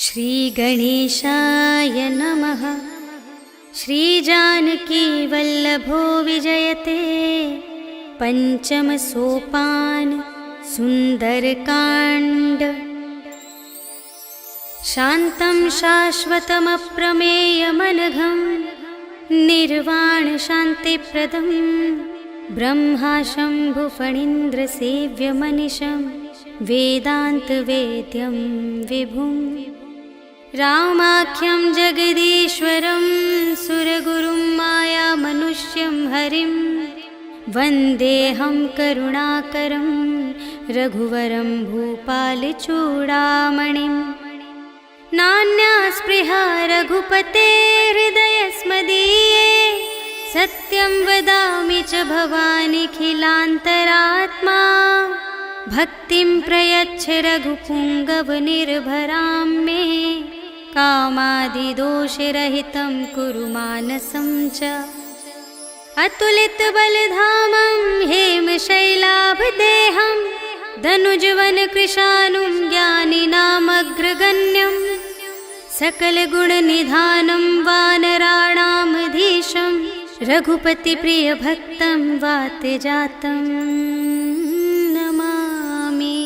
श्रीगणेशाय नमः। श्रीजानकीवल्लभो विजयते पंचम सोपान सुंदरकांड। शान्तं शाश्वतमप्रमेयमनघं निर्वाण शान्तिप्रदं ब्रह्मा शम्भुफणीन्द्रसेव्यमनिशं वेदान्तवेद्यं विभुं। रामाख्यं जगदीश्वरं सुरगुरुं मायामनुष्यं हरिं वन्देऽहं करुणाकरं रघुवरं भूपालचूडामणिं। नान्या स्पृहा रघुपतेर्हृदयस्मदीये सत्यं वदामि च भवानिखिलान्तरात्मा। भक्तिं प्रयच्छ रघुपुङ्गवनिर्भरां मे कामादिदोषरहितं कुरु मानसं च। अतुलितबलधामं हेमशैलाभदेहं धनुजवनकृशानुं ज्ञानिनामग्रगण्यं सकलगुणनिधानं वानराणामधीशं रघुपतिप्रियभक्तं वातजातं नमामि।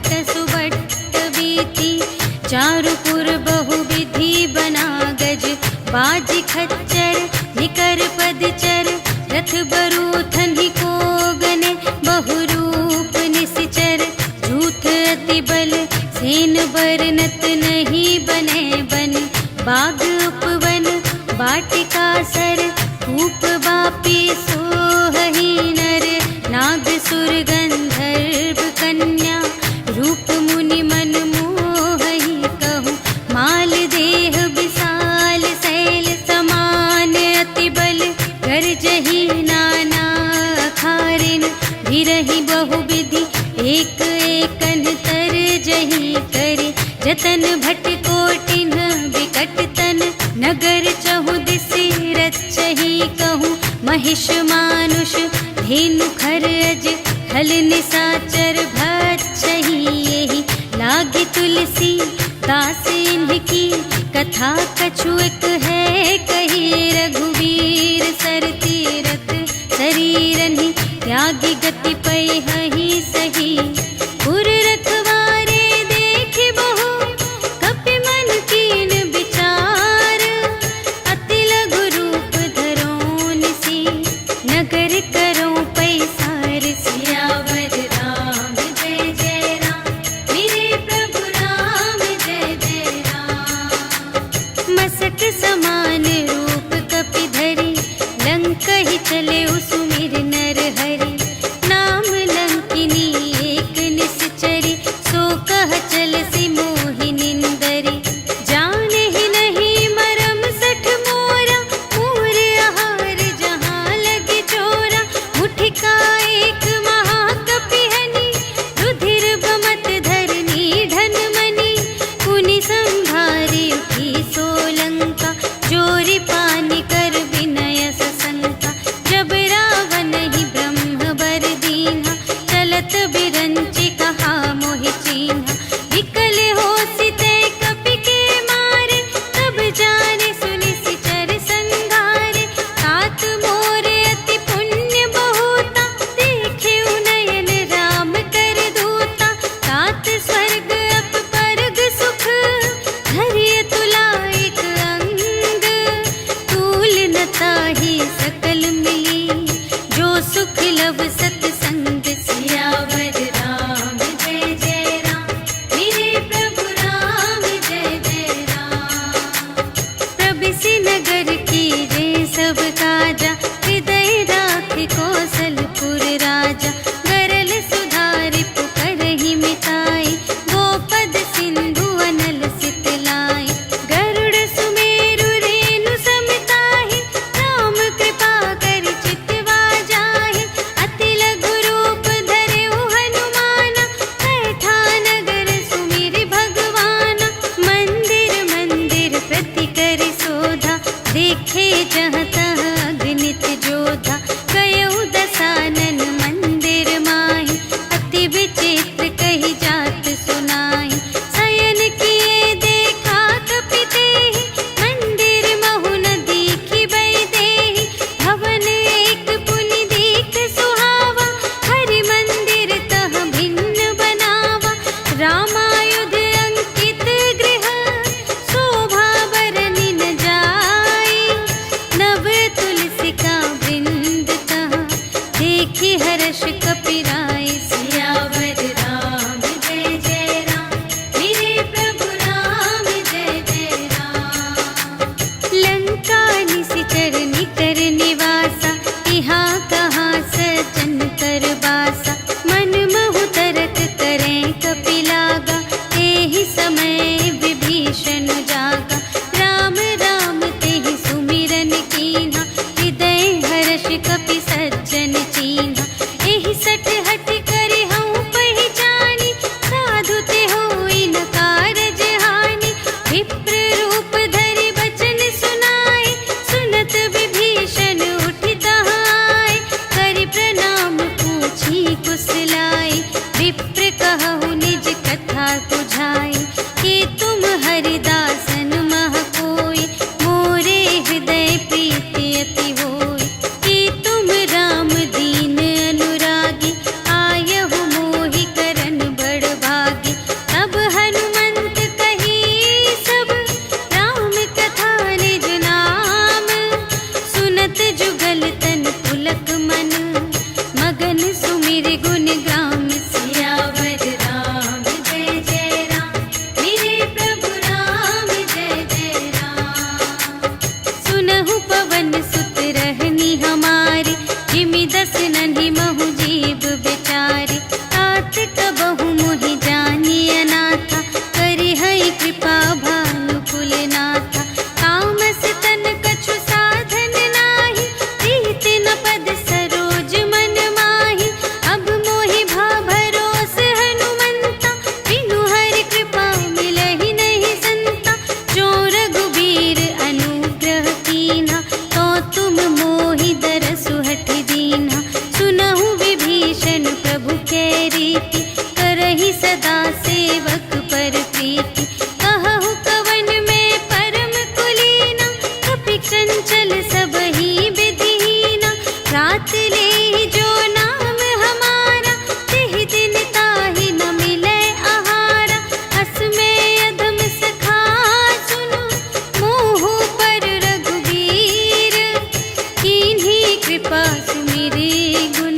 भट्ट सुबट्ट बीती, चारुपुर बहुविधि बना गज, बाजी खच्चर निकर पदचर, रथ बरूथन ही को गने, बहुरूप निसिचर, झूठ अति बल सेन बरनत नहीं बने बन, बाग उपवन वाटिका सर, कूप बापी सोहही नर, नाग सुर गंधर्व कन्या, रूप मुनि मन मोहही कहूँ, माल देह विशाल शैल समान, अति बल गर्जही नाना अखारिन, भिरहि बहुविधि एक एकन तर जही करे, जतन भट कोटिन विकट तन, नगर चहु दिसि रचही कहूँ, महिष मानुष धेनु खरज, हल निसाचर भक्षही, यही लागी तुलसी दास इनकी, कथा कछु एक है कही, रघुवीर सर तीरथ शरीरनि, त्यागी गति पै हहि सही, पुर रखवारे देखि बहु, कपि मन कीन विचार, अति लघु रूप धरो निसी, नगर करो पैसार, सियावर राम जय जय राम, मेरे प्रभु राम जय जय राम, मसक समान रूप कपि धरि, लंक ही चले सुमिर नर हरि, नाम लंक सेवक पर प्रीति। कहु कवन में परम कुलीना, कपि चंचल सबहि विधिहीना। रात ले जो नाम हमारा, तिहि दिन ताहि न मिलै आहारा। अस में अधम सखा सुनो, मोहु पर रघुबीर। कीन्ही कृपा सुमिरे गुण,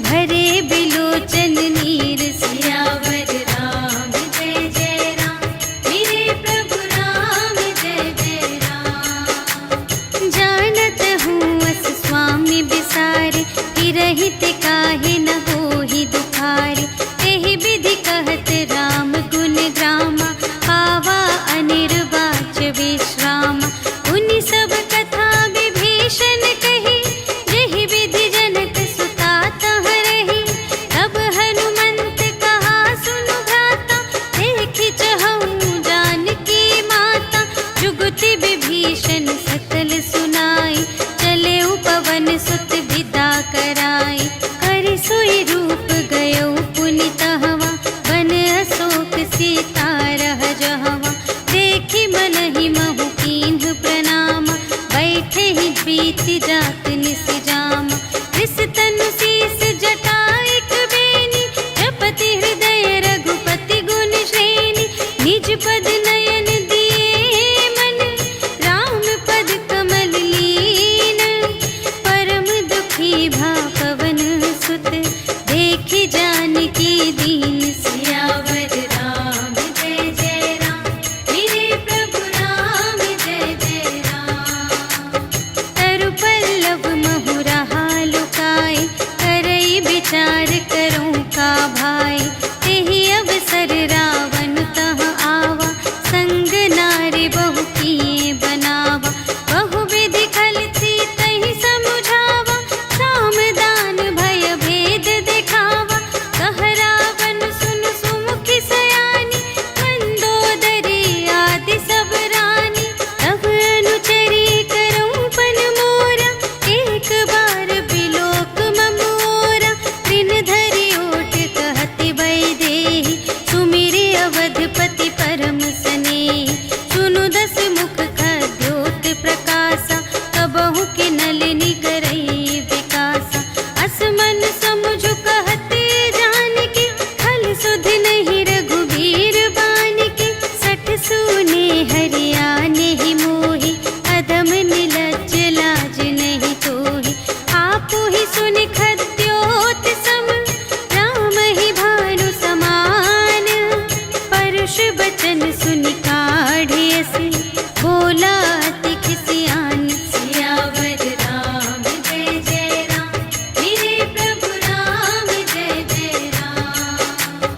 भरे बिलोचन नीर। सियावर राम जय जय राम, मेरे प्रभु राम जय जय राम। जानत हूँ अस स्वामी बिसारे, रहित काहे न होहि दुखारे। एहि विधि कहत राम गुण ग्रामा, पावा अनिर्वाच विश्रामा। उनि सब कथा विभीषण कही, जेहि विधि जनक सुता तह रही। तब हनुमंत कहा सुनु भ्राता, देखि चहऊँ जानकी माता। जुगति विभीषण सकल सुनाई, चले पवन सुत विदा कराई। कर सोई रूप गयो पुनि तहवा, बन अशोक सीता रह जहवा। देखि मनहि महु कीन्ह प्रणामा, बैठे ही प्रीति जात निस जामा। कृस तनु शीस जटा एक बेनी, जपति हृदय रघुपति गुण श्रेणी। निज पद नयन दिए मन, राम पद कमल लीन। परम दुखी भा पवन सुत, देखि जानकी दीन। सियावर राम जय जय राम, मेरे प्रभु राम जय जय राम। तरु पल्लव महु रहा लुकाए, करई विचार करूँ का भाई। तेहि अवसर रावण तह आवा, संग नारी बहु किए बनावा। बहु विधि खल सीतहि समुझावा, साम दान भय भेद दिखावा। कह रावण सुन सुमुखि सयानी, मंदोदरी आदि सब रानी। तब अनुचरी करऊँ पन मोरा, एक बार बिलोक मम ओरा। त्रिन धरि ओट कहति वैदेही, सुमिरि अवधपति परम स्नेही। सुनु दस मुख खद्योत प्रकाशा, कबहु के नलिनी करई विकासा। अस मन समुझ कहते जानकी, खल सुध नहीं रघुबीर बानिके। सठ सूने हरियाने ही मोहि, अधम निलज्ज लाज नहीं तोहि। आपु ही सुनि खद्योत सम, राम ही भानु समान। परुष बचन सुनि काढ़े अस, बोला अति खिसियान। सियावर राम जय जय राम, मेरे प्रभु राम जय जय राम।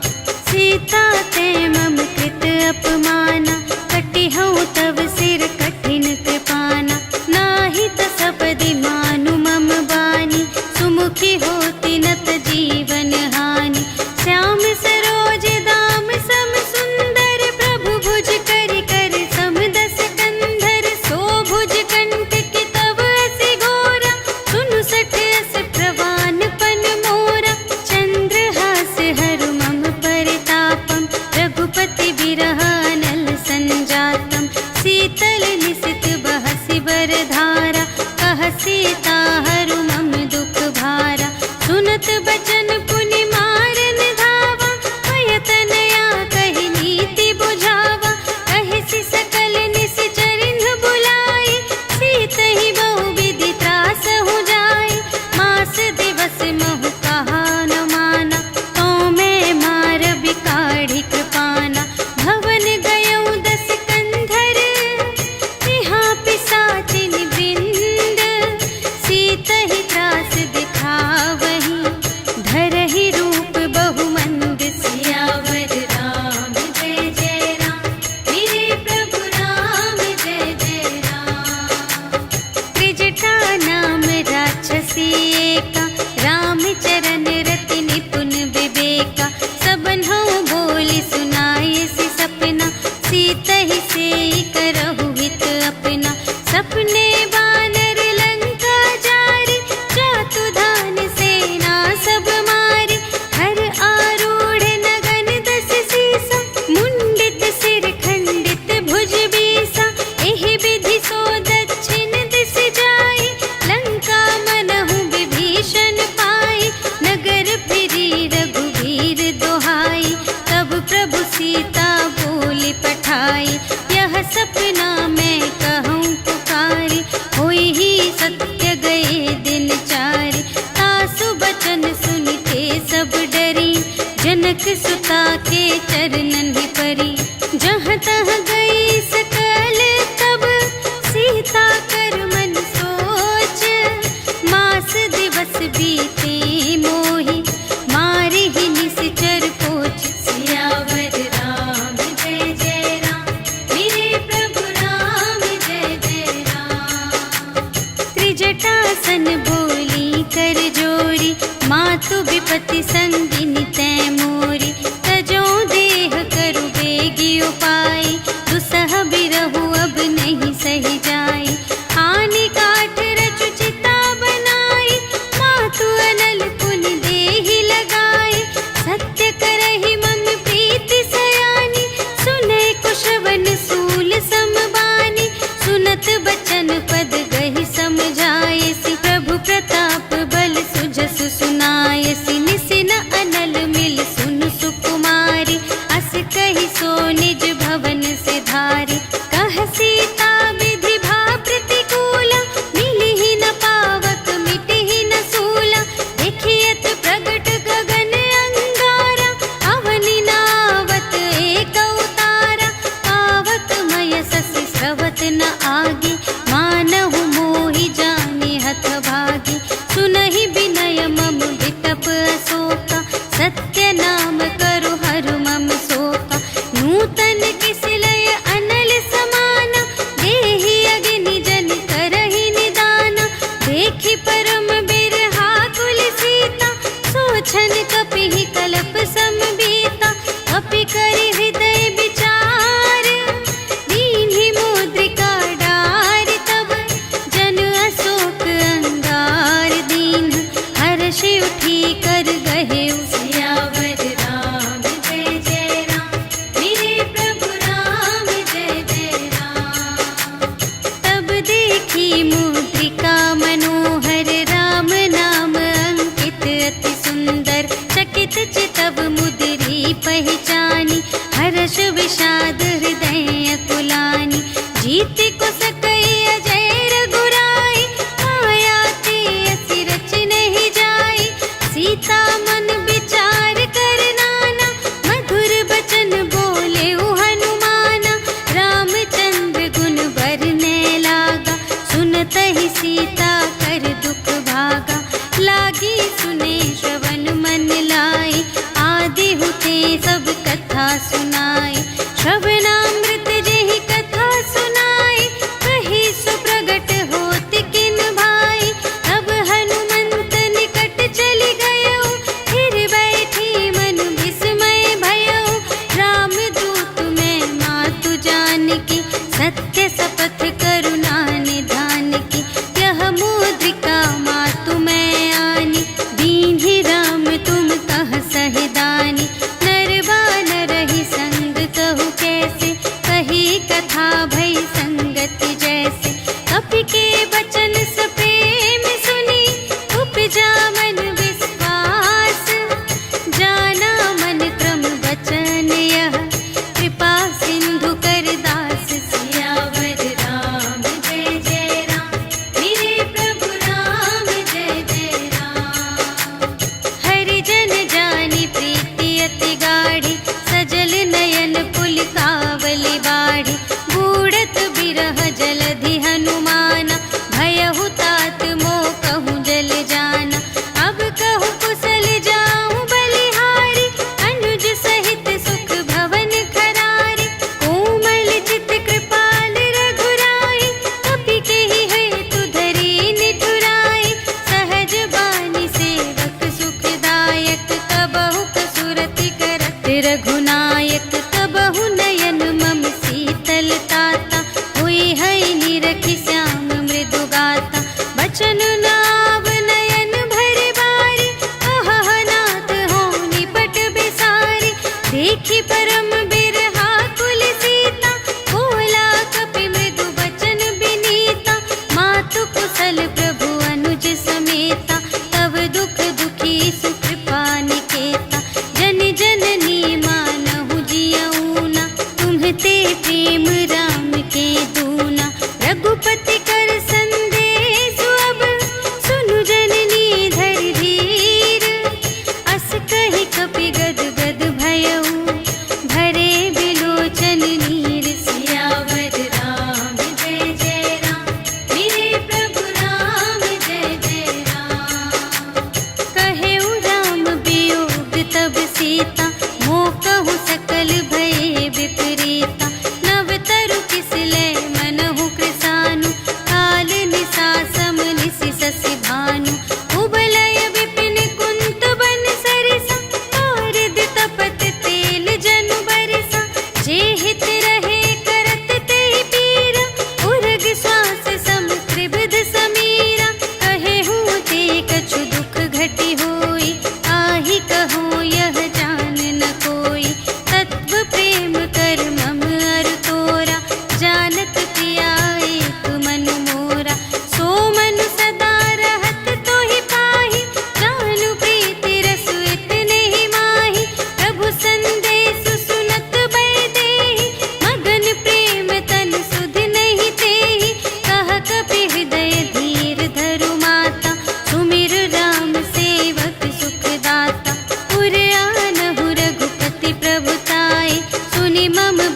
सीता ते मम कृत अपमाना, कटिहउँ तव सिर कठिन कृपाना। नाही त सपदि मानु मम बानी, सुमुखी होती नत जीवन हानि। श्याम सरोज दाम सम सुंदर, प्रभु भुज करि कर सम दस कंधर। सो भुज कंठ की तब असी घोरा, सुनु सठ अस प्रवान पन मोरा। चंद्रहास हरु मम परितापम, रघुपति बिरह अनल संजातम। शीतल निसित बहसि बरधारा, कह सीता हरु मम दुख भारा। सुनत बचन पुनि मारन धावा, भय तनया कहि नीति बुझावा। कहिसि सकल निश्चरिन्ह बुलाई, सीतहि बहु विधि त्रासहु जाई। मास दिवस महु कहा न माना, तो मैं मार बिकाढ़ी कृपाना। भवन सीता बोली पठाई, यह सपना मैं कहूँ पुकारी, होई ही सत्य गए दिन चारि, तासु बचन सुनते सब डरी, जनक सुता के चरणन ही परी, जहाँ तहाँ गई सकल तब सीता कर मन सोच, मास दिवस बीते मोहि मारे ही निश्चर पोच, सियावर राम जय जय राम, मेरे प्रभु राम जय जय राम। त्रिजटासन बोली कर जोरी, मातु विपति संगिनी तै मोरी, तजो देह करु बेगी उपाय, दुसह बिरहु अब नहीं सही जाई, आने काठ रचु चिता बनाई, मातु अनल पुन देहि लगाई, सत्य करहि मम प्रीति सयानी, सुनै कुशवन सूल समबानी, सुनत बचन पद गहि समझायसि, प्रभु प्रताप बल सुजस सुनायसि, निसिन अनल मिल सुन सुकुमारी, अस कहि सो निज भवन से धारी, कह सीता विधि भा प्रतिकूला, मिलिहि न पावक मिटिहि न सूला, देखियत प्रगट गगन अंगारा, अवनि नावत एक अवतारा, पावक मय ससि स्रवत न आगे, मानहु मोहि जानि हथ भागी, सुनहि विनय मम विटप अशोका, सत्य नाम करु हरु मम शोका, नूतन किसलय अनल समाना, देहि अग्नि जन करहि निदाना, देखि परम बिरहा कुल सीता, सोचन कपिहि कलप समबीता, कपि करि हृदय विचार, दीन्हि मुद्रिका डारि तब, जन अशोक अंगार दीन, हर्षि उठी कर गहे सियावर राम जय जय राम, मेरे प्रभु राम जय जय राम। तब देखी मुद्रिका मनोहर, राम नाम अंकित अति सुंदर, चकित चितव मुद्री पहचानी, हर्ष विषाद हृदय अकुलानी, जीत को सकई अजय रघुराई, माया ते असि रच नहीं जाई, सीता मन विचार कर नाना, मधुर बचन बोले हनुमाना, रामचंद्र गुण बरने लागा, सुनत ही सीता कर दुख भागा, लागी सुने श्रवण मन लाई, आदि हुते सब कथा सुनाई, श्रवणामृत जेहि कथा सुनाई, कही सुप्रगट होत किन भाई, तब हनुमंत निकट चली गयो, फिर बैठी मन विस्मय भयो, राम दूत में मातु जानकी, सत्य शपथ करुणा निधान की, यह मुद्रिका मातु मैं आनी, दीन्हि राम तुम कह सहिदानी, नर बानर ही संग कहु कैसे,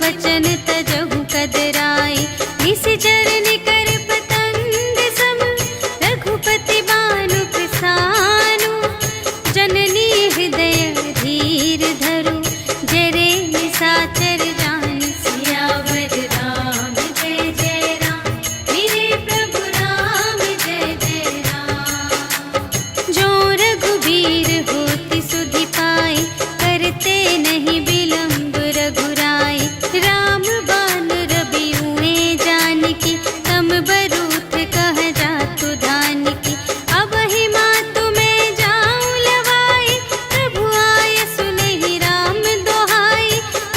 बचन तजहु कदराए। निश्चर निकर पतंग सम रघुपति बानु प्रसानु। जननी हृदय धीर धरु जरे निशाचर जान। सियावर राम जय जय राम मेरे प्रभु राम जय जय राम। जो रघुबीर होति सुधि पाए करते नहीं विलंब रघुराई। राम बान रबियुए जानकी तम बरूथ कह जातु धानिकी। अब ही मातु मैं जाऊं लवाई प्रभु आय सुनहि राम दोहाई।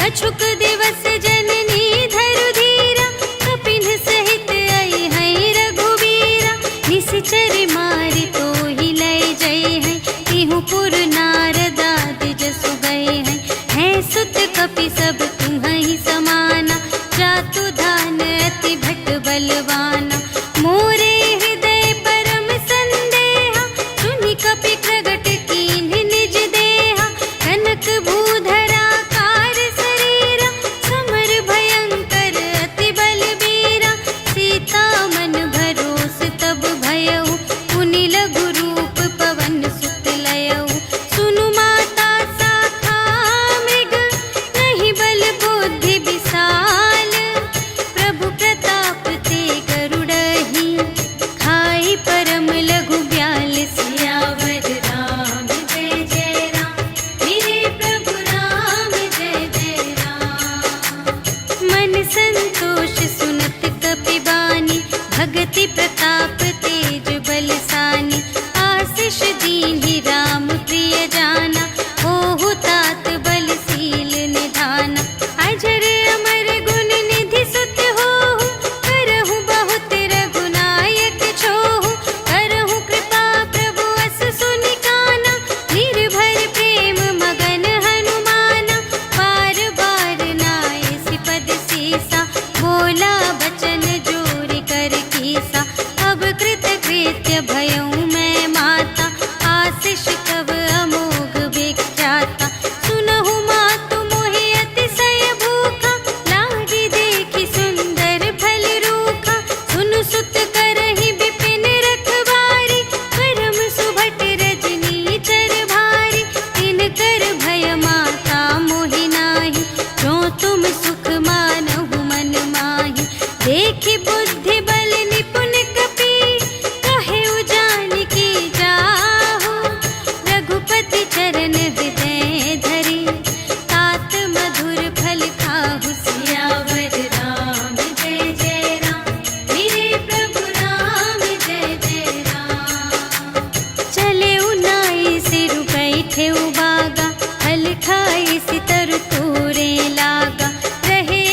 अछुक दिवस जननी धरु धीरा कपिन सहित आई है रघुवीरा। निश्चर मारि तो ही लय जय है तिहु पुर नारद आदि जसु गए हैं। है सुत कपि सब तुम्हि समाना जातु धान अति भट बलवाना। मोरे हृदय परम संदेहा सुनि कपि प्रगट कीन्ह निज देहा। कनक भूधरा कार शरीरा समर भयंकर अति बलबीरा। सीता मन भरोस तब भयउ पुनि लघु रूप पवन सुत लयउ। सुनु माता शाखा मृग नहीं बल बुद्धि विशाल। प्रभु प्रताप ते गरुड़हि खाई परम लघु ब्याल। सियावर राम जय जय राम मेरे प्रभु राम जय जय राम। मन संतोष सुनत कपि बानी भगति प्रताप तेज बलसानी। आशीष दीन्हि राम प्रिय जाना होहु तात बलशील निधाना। अजर अमर गुण निधि सुत होहु करहु बहुत रघुनायक छोहु। करहु कृपा प्रभु अस सुनि काना निर्भर प्रेम मगन हनुमाना। बार बार नाय सिपद सीसा बोला बचन जोरि कर कीसा। अब कृत कृत्य भयउ मैं माता आशीष तब अमोघ विख्याता। सुनहु मातु मोहि अतिशय भूखा लागी देखि सुंदर फल रूखा। सुनु सुत करहि विपिन रखवारी परम सुभट रजनी चर भारी। तिनकर भय माता मोहि नाही जो तुम सुख मानहु मन माही। देखि बुद्धि बल निपुण कपि कहेउ जानकी जाहु। रघुपति चरण हृदय धरि तात मधुर फल खाहु। सियावर राम जय जय राम मेरे प्रभु राम जय जय राम। चले उनाई सिर बैठे बागा फल खाई सितर तोरे लागा। रहे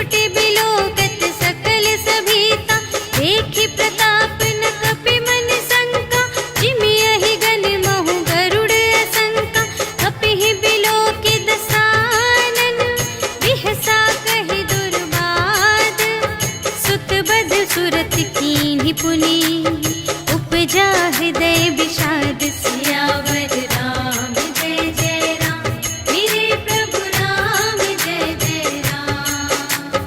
त्रिपुटी बिलोकत सकल सभीता, देखि प्रताप न कपि मन शंका, जिमियहि गण महु गरुड़ असंका, कपिहि बिलोकि दसानन, बिहसा कहि दुर्बाद, सुत बध सुरत कीन्हि पुनि, उपजा हृदय विषाद। सियावर राम जय जय राम, मेरे प्रभु राम जय जय राम।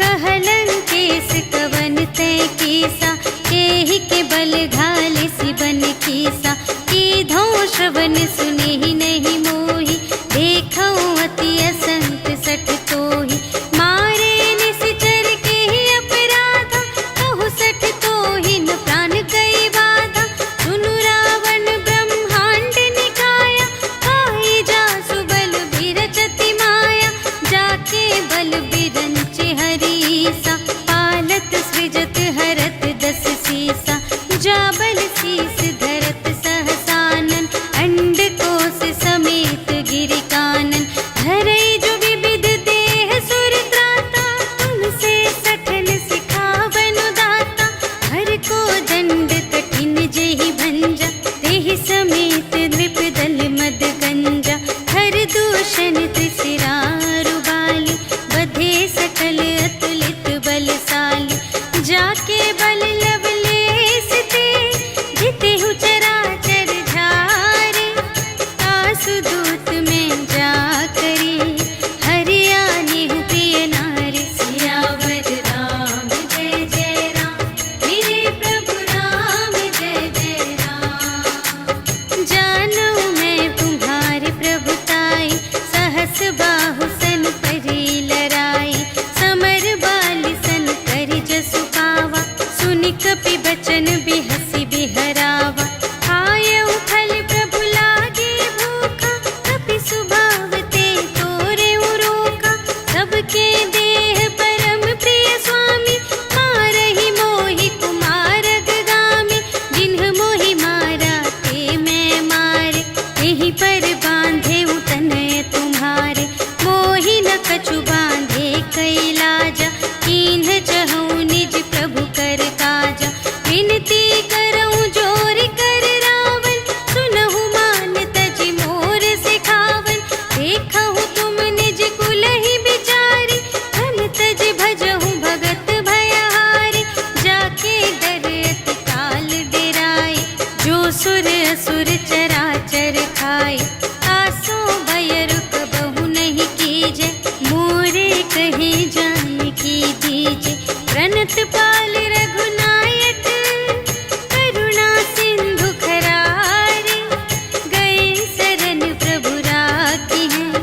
कहलन केस कवन तै कीसा, केहि के बल घाले सिबन कीसा, कीधौ श्रवण सुनेहि नहीं मोहि, देखौ अति असंत सठ तोहि, मारे निश्चर केहि अपराधा, कहु सठ तोहि न प्राण कई बाधा, सुनु रावण ब्रह्मांड निकाया, खाई जासु बल बिरचति माया, जाके बल बिरंच हरीसा, पालत सृजत हरत दस सीसा, जा बल शीस धरत सहसानन, अंड कोस समेत गिरि कानन, धरई जो विविध देह सुर त्राता, तुमसे सठन सिखावन दाता, हर को दंड कठिन जेहि भंजा, तेहि समेत नृप दल मद गंजा, हर दूषण त्रिशिरारु बाली, बधे सकल अतुलित बलशाली, जाके बल लवलेस ते, जितेहु चराचर झारे, आसु दूत में जा करी, हरियानेहु प्रिय नारी। सियावर राम जय जय राम, मेरे प्रभु राम जय जय राम। जानू मैं तुम्हारे प्रभुताई, सहस बाहु सन परी लराई, समर बाली सन करि जसु पावा, सुनि कपि बचन बिहसि बिहरावा, खायउ फल प्रभु लागे भूखा, कपि सुभाव ते तोरेउ रोका, सबके देह परम प्रिय स्वामी, मारहि मोहि कुमारग गामी, जिन्ह मोहि मारा ते मैं मारे, तेहि पर बांधे तनय तुम्हारे, मोहि न कछु बांधे कैलाजा, कीन्ह चहु निज प्रभु कर काजा, विनती करऊं जोर कर रावण, सुनहु मान तजि मोर सिखावन, देखहु तुम निज कुलहि बिचारी, धन तजि भजहु भगत भयहारी, जाके डर अति काल डेराए, जो सुर असुर चराचर खाए, आसो भय रुक बहु नहीं कीजे, मोरे कहे जानकी दीजे, प्रणत पाल रघुनायक, करुणा सिंधु खरारे, गए शरण प्रभु राखी हैं,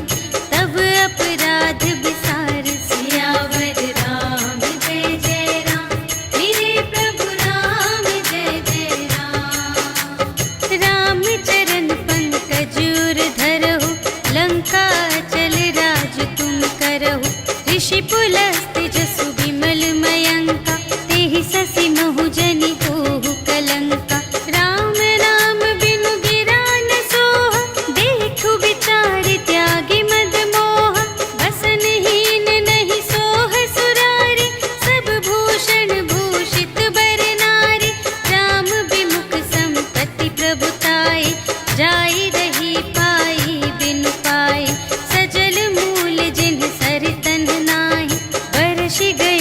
तब अपराध बिसार। सियावर राम जय जय राम, मेरे प्रभु राम जय जय राम। राम चरण पंकज उर धरहु, लंका चल राज तुम करहु, ऋषि पुलस्त जसु विमल मयंका, तेहि ससि महु जनि होहु कलंका, राम नाम बिनु गिरा न सोहा, देखु विचार त्यागी मद मोहा, बसनहीन नहीं सोह सुरारी, सब भूषण भूषित बर नारी, राम विमुख संपत्ति प्रभुताई, जाई रही पाई बिनु पाई, सजल मूल जिन्ह सर तन नाही, बरषि गए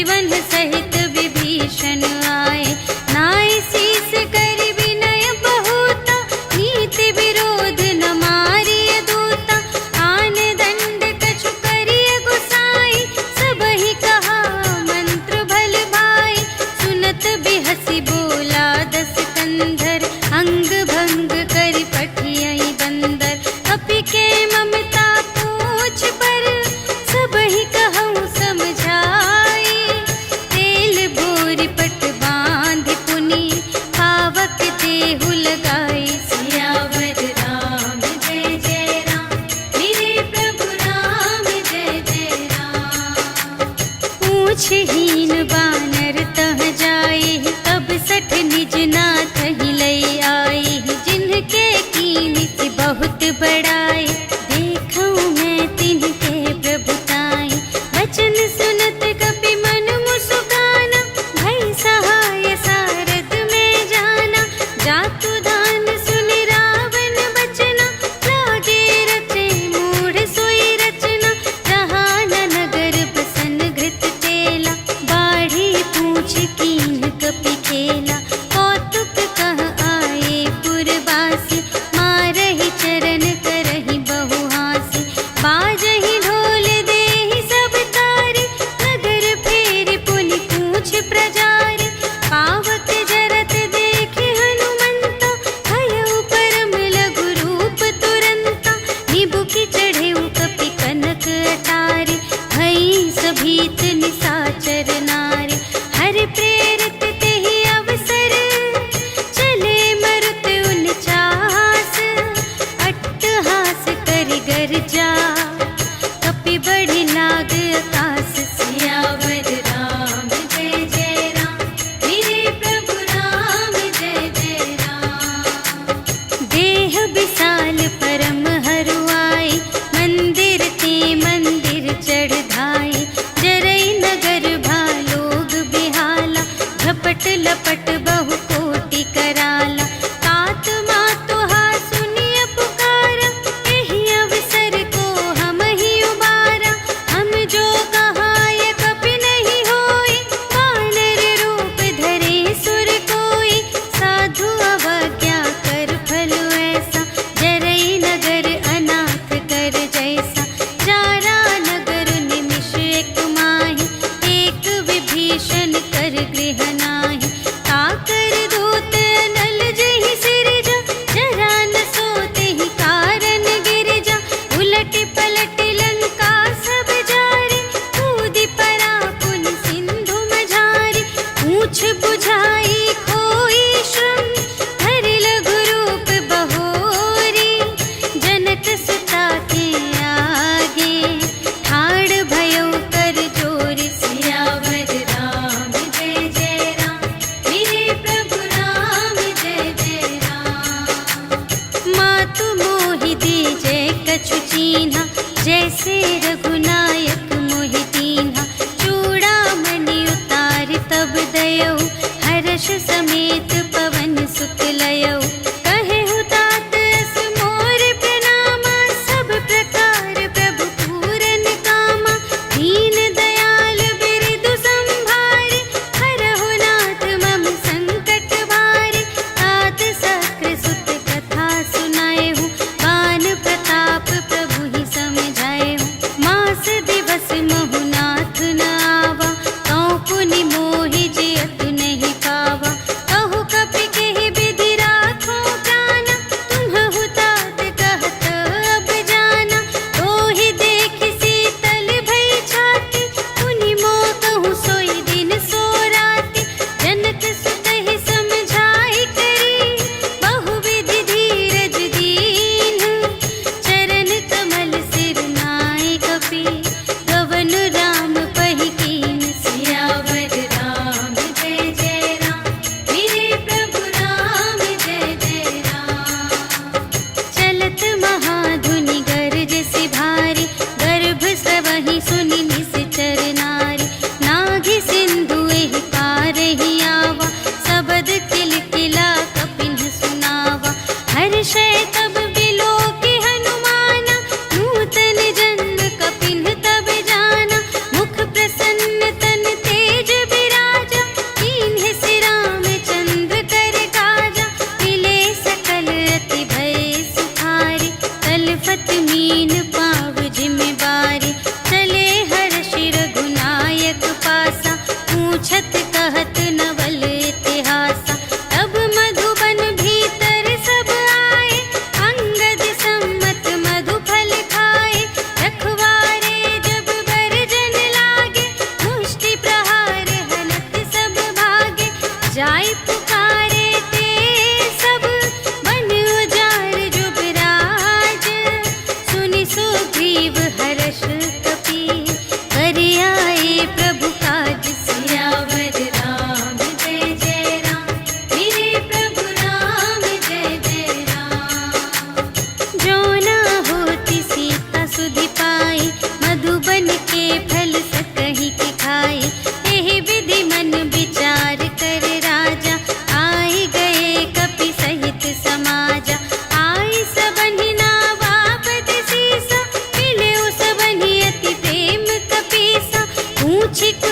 सुग्रीवन सहित विभीषण आए। नाय शीस कर विनय बहुता, नीति विरोध न मारिय दूता। आन दंड कछु करिय गुसाई, सबहि कहा मंत्र भल भाई। सुनत बिहसी बोला दस कंधर, अंग भंग करि पठियहि बंदर। कपि के ममता पूछ पर, सबहि कहउँ समझाई। तेल बोरि पट बाँधि पुनि, पावक देहु लगाई। सियावर राम जय जय राम, मेरे प्रभु राम जय जय राम। पूछहीन बानर तह जाई, तब सठ निज नाथ ही लई आई। जिनके कीन्हि बहुत बड़ाई, देखऊँ मैं तिनके प्रभुताई। वचन सुनत कपि मन मुसुकाना, भई सहाय सारद में जाना। जातु धान सुनि रावण बचना, लागे रचे मूढ़ सोई रचना। जहाँ न नगर बसन घृत तेला, बाढ़ी पूछ कीन्ह कपि खेला। कौतुक कह आए पुरवासी, मारहि चरण करहि बहुहासी। बाजहि ढोल देहि सब तारि, नगर फेरि पुनि पूछ प्रजारि। पावक जरत देखि हनुमंता, भयउ परम लघु रूप तुरंता। निबुकि चढ़ेउ कपि कनक अटारी, भई सभीत निसाचर नारी। हरि प्रेम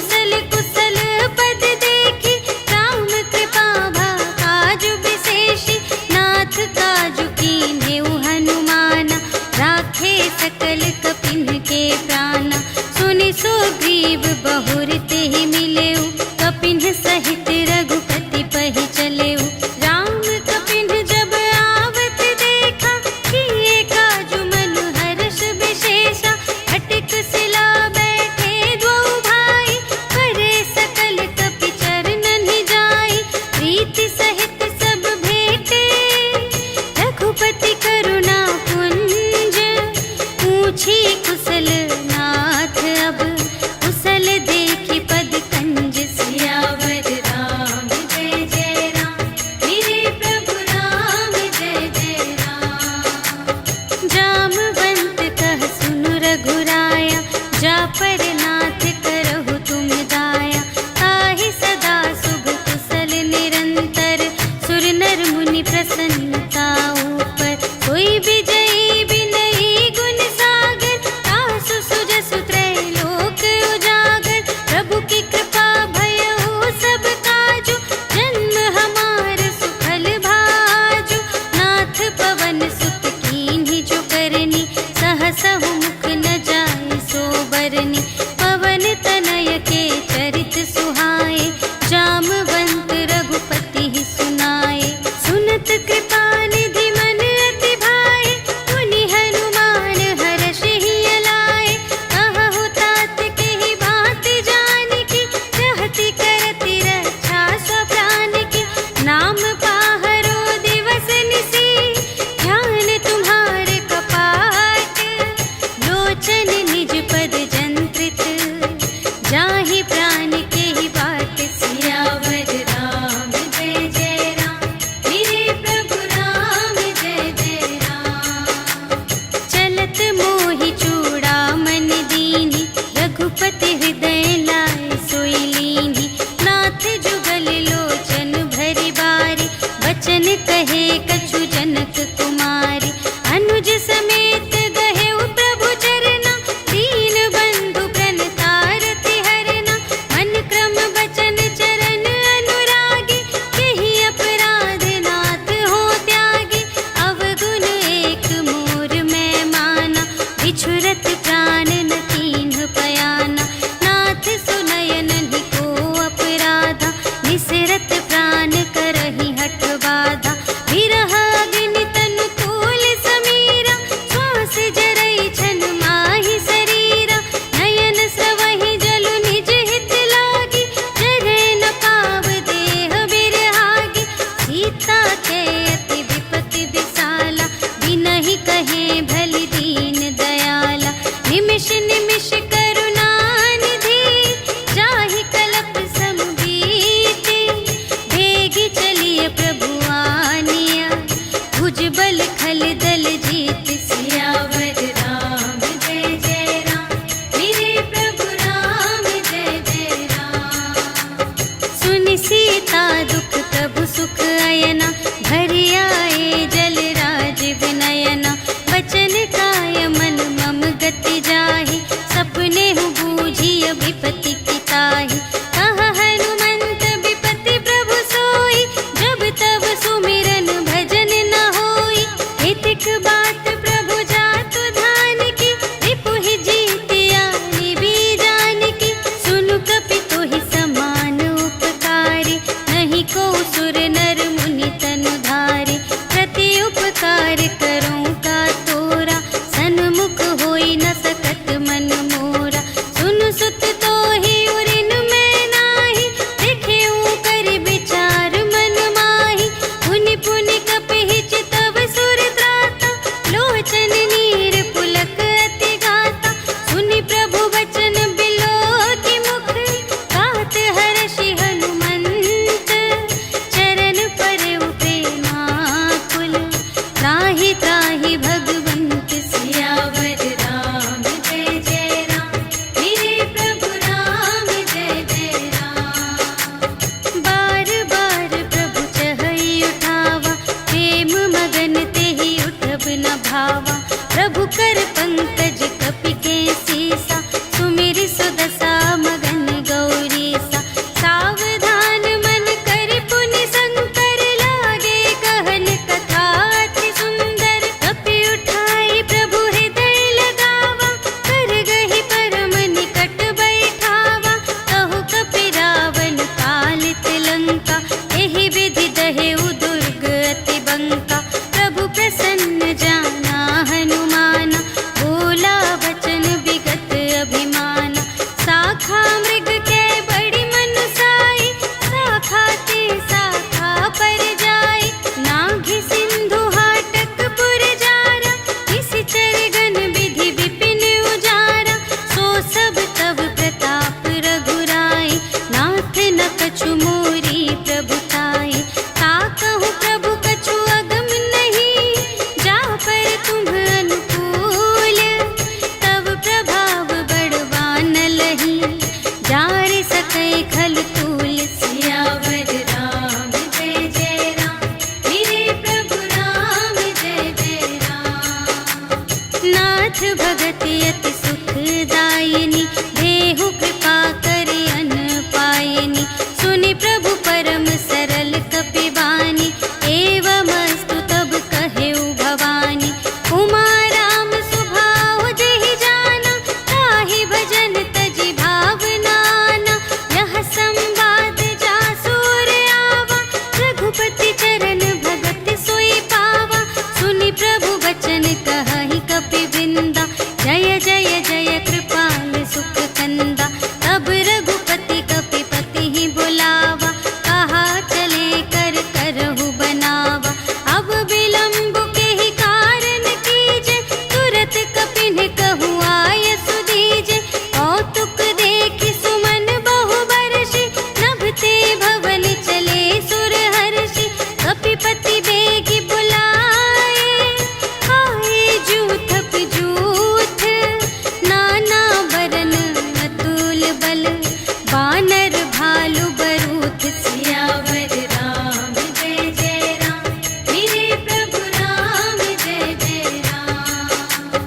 कुशल कुशल पद देखी, राम कृपा भा काजु विशेषी। नाथ काजु कीन्हेउ हनुमाना, राखे सकल कपिन के प्राणा। सुनि सुग्रीव बहुर तेहि मिलेउ, कपिन सहित रघुपति पहि चलेउ। राम कपिन जब आवत देखा, किए काजु मन हर्ष विशेषा। अटिक शिला बैठे द्वौ भाई, करे सकल कपि चरणन जाई। प्रीति सहित सब भेटे, रघुपति करुणा पुंज। पूछी कुशल नाथ अब, कुशल देखी पद कंज। सियावर राम जय जय राम, मेरे प्रभु राम जय जय राम। जामवंत कह सुनु रघुराया, जा पर नाथ करहु तुम दाया। ताहि सदा शुभ कुशल निरंतर, सुर नर मुनि प्रसन्नता ऊपर। कोई विजयी विनयी गुण सागर, तासु सुजसु त्रैलोक उजागर। प्रभु की कृपा भयउ सब काजु, जन्म हमार सुफल भाजु। नाथ पवन सुत कीन्हि जो करनी, सहसहु मुख न जाय सो बरनी। पवन तनय के चरित सुहाए, जामवंत रघुपति ही सुनाए। सुनत कृपा निधि मन अति भाए, मुनि हनुमान हर्षहि अलाए। कहहु तात केहि बात जानकी, रहति करति रक्षा सब प्राण की। नाम पाहरो दिवस निसी, ध्यान तुम्हारे कपाट। लोचन निज पद जंत्रित, जाहि प्राण केहि बाट। सियावर राम जय जय राम, मेरे प्रभु राम जय जय राम। चलत मोहि चूड़ामणि दीन्हि, रघुपति हृदय लाए सोई लीन्हि। नाथ जुगल लोचन भरि बारी, वचन कहे कछु जनक कुमारी। अनुज समेत गहेउ प्रभु चरना, दीन बंधु प्रणतारति हरना। मन क्रम बचन चरण अनुरागी, केहि अपराध नाथ हो त्यागी। अवगुण एक मोर मैं माना, बिछुरत प्राण न कीन्ह पयाना। नाथ सुनयन को अपराधा, निसरत प्राण करहि हठ बाधा। विरह अग्नि तनु तूल समीरा, श्वास जरई छन माहि शरीरा। नयन स्रवहि जलु निज हित लागी, जरै न पाव देह बिरहागी। सीता के अति विपति विसाला, बिनहि कहे भलि दीन दयाला। निमिष निमिष करुणा निधि, जाहि कलप सम बीति। भेगी चलिए प्रभु आनिया, भुजबल खल दल जीत। सियावर राम जय जय राम, मेरे प्रभु राम जय जय राम। सुनि सीता दुख प्रभु सुख अयना, भरि आए जल राज विनयना। वचन काय मन मम गति जाहि, सपने हु बूझिय विपति की ताहि। कहा हनुमंत विपति प्रभु सोई, जब तब सुमिरन भजन न होई। हितिक बात प्रभु जातु धान की, रिपुहि जीतिया निबी जानकी। सुनु कपि तोहि समान उपकारी, नहीं को सुर नर मुनि तनु धारी। कै खल तूल सियावर राम जय जय राम, मेरे प्रभु राम जय जय राम। नाथ भगत अति सुखदायिनी, देहु कृपा करे अन पायनी। सुनि प्रभु परम सरल कपिबानी, एवमस्तु तब कहेउ भवानी। उमा राम सुभाव जेहि जाना, ताहि भजन तजि भावनाना। यह संवाद जासुर आवा, रघुपति चरण भगत सोई पावा। सुनि प्रभु बचन कहहि कपिवृंदा, जय जय जय कृपाल सुख कंदा। तब रघुपति कपिपति ही बुलावा, कहा चले कर करहु बनावा। अब विलंब के ही कारण कीजे, तुरत कपिन कहु आय सुदीजे। कौतुक देखि सुमन बहु बरषि, नभते भवन चले सुर हर्षि। कपिपति बेगी बुलाए, आए जूथप जूथ। नाना बरन अतुल बल, बानर भालु बरूथ। सियावर राम जय जय राम, मेरे प्रभु राम जय जय राम।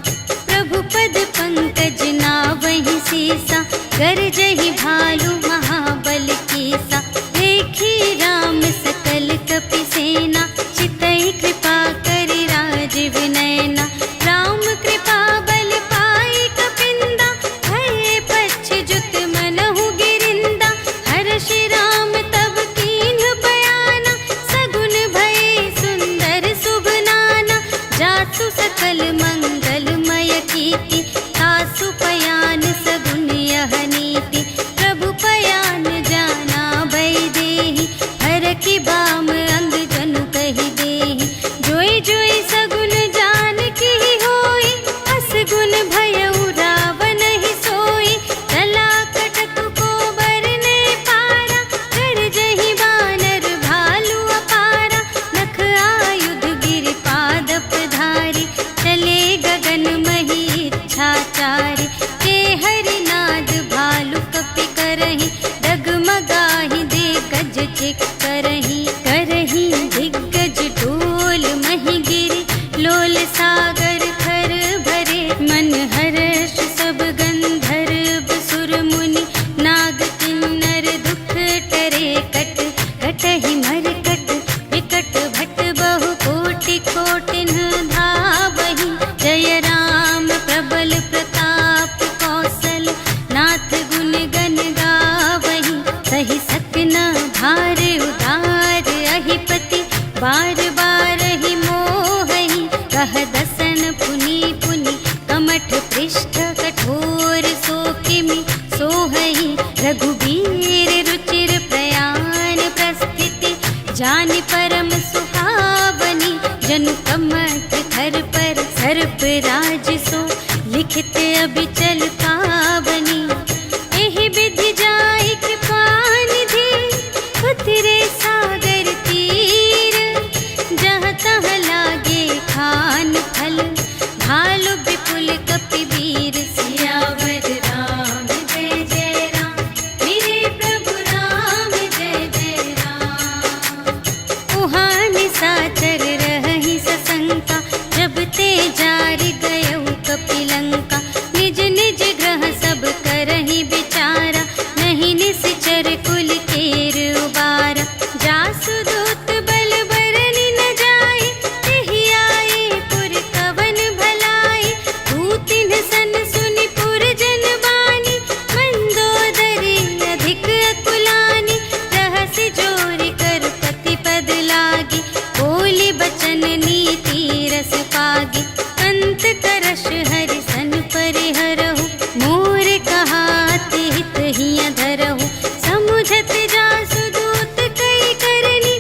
प्रभु पद पंकज नावहि सीसा, गरजहि भालु महाबल कीसा। देखी राम सकल कपि सेना, चितहि कृपा करि राजीव नयना। राम कृपा बल पाई कपिंदा, भये पच्छिजुत मनहु गिरिंदा। हर्षि राम तब कीन्ह बयाना, सगुन भये सुंदर शुभ नाना। जासु सकल मंगलमय कीर्ति, तासु पयान सगुन यह नीति। प्रभु पयान जाना भय देहि, हरखि बाम अंग जनु कहि देहि। जोई जोई सगुन जान की होई, असगुन भयउ रावण ही सोई। चला कटक को बरने पारा, गरजहि बानर भालु अपारा। नख आयुध गिरि पादप धारी, चले गगन मही इच्छाचारी। के हरिनाद भालु कपि करहि, डगमगाहि दे गज चिक करहि। करहि दिग्गज डोल महि गिरि, लोल सागर खर भरे। मन हर्ष सब गंधर्व सुर मुनि, नाग किन्नर दुख टरे। कट कटहि मरकट विकट भट, बहु कोटि कोटिन धावहि। जय राम प्रबल प्रताप कौशल, नाथ गुण गण गावहि। सहि सकना भार उदार अहिपति, बार बार ही मोहहि। कह दसन पुनि पुनि, कमठ पृष्ठ कठोर सोकिमि सोहहि। रघुबीर रुचिर प्रयाण प्रस्थिति, जानि परम सुहावनी। जनु कमठ धर पर सर्प राज सो, लिखित अबिचल पावनी। एहि विधि जाई कृपा निधि, उतरे सागर तीर। जहाँ तहाँ लागे खान फल, भालु विपुल कपिवीर। सियावर राम जय जय राम, मेरे प्रभु राम जय जय राम। उहाँ निशाचर रहहि सशंका, जब ते जारि गयउ कपिलंका। निज निज ग्रह सब करहि विचारा, नहीं निश्चर कुल केर उबारा। जासु दूत बल बरनि न जाए, तेहि आए पुर कवन भलाई। दूतिन सन सुनि पुर जन बानी, मंदोदरी अधिक अकुलानी। रहसि जोरि कर पति पद लागी, बोली बचन नीति रस पागी। अंत करश हरि सन परिहरहु, मोर कहाति हित हिय धरहु। समुझत जासु दूत कई करनी,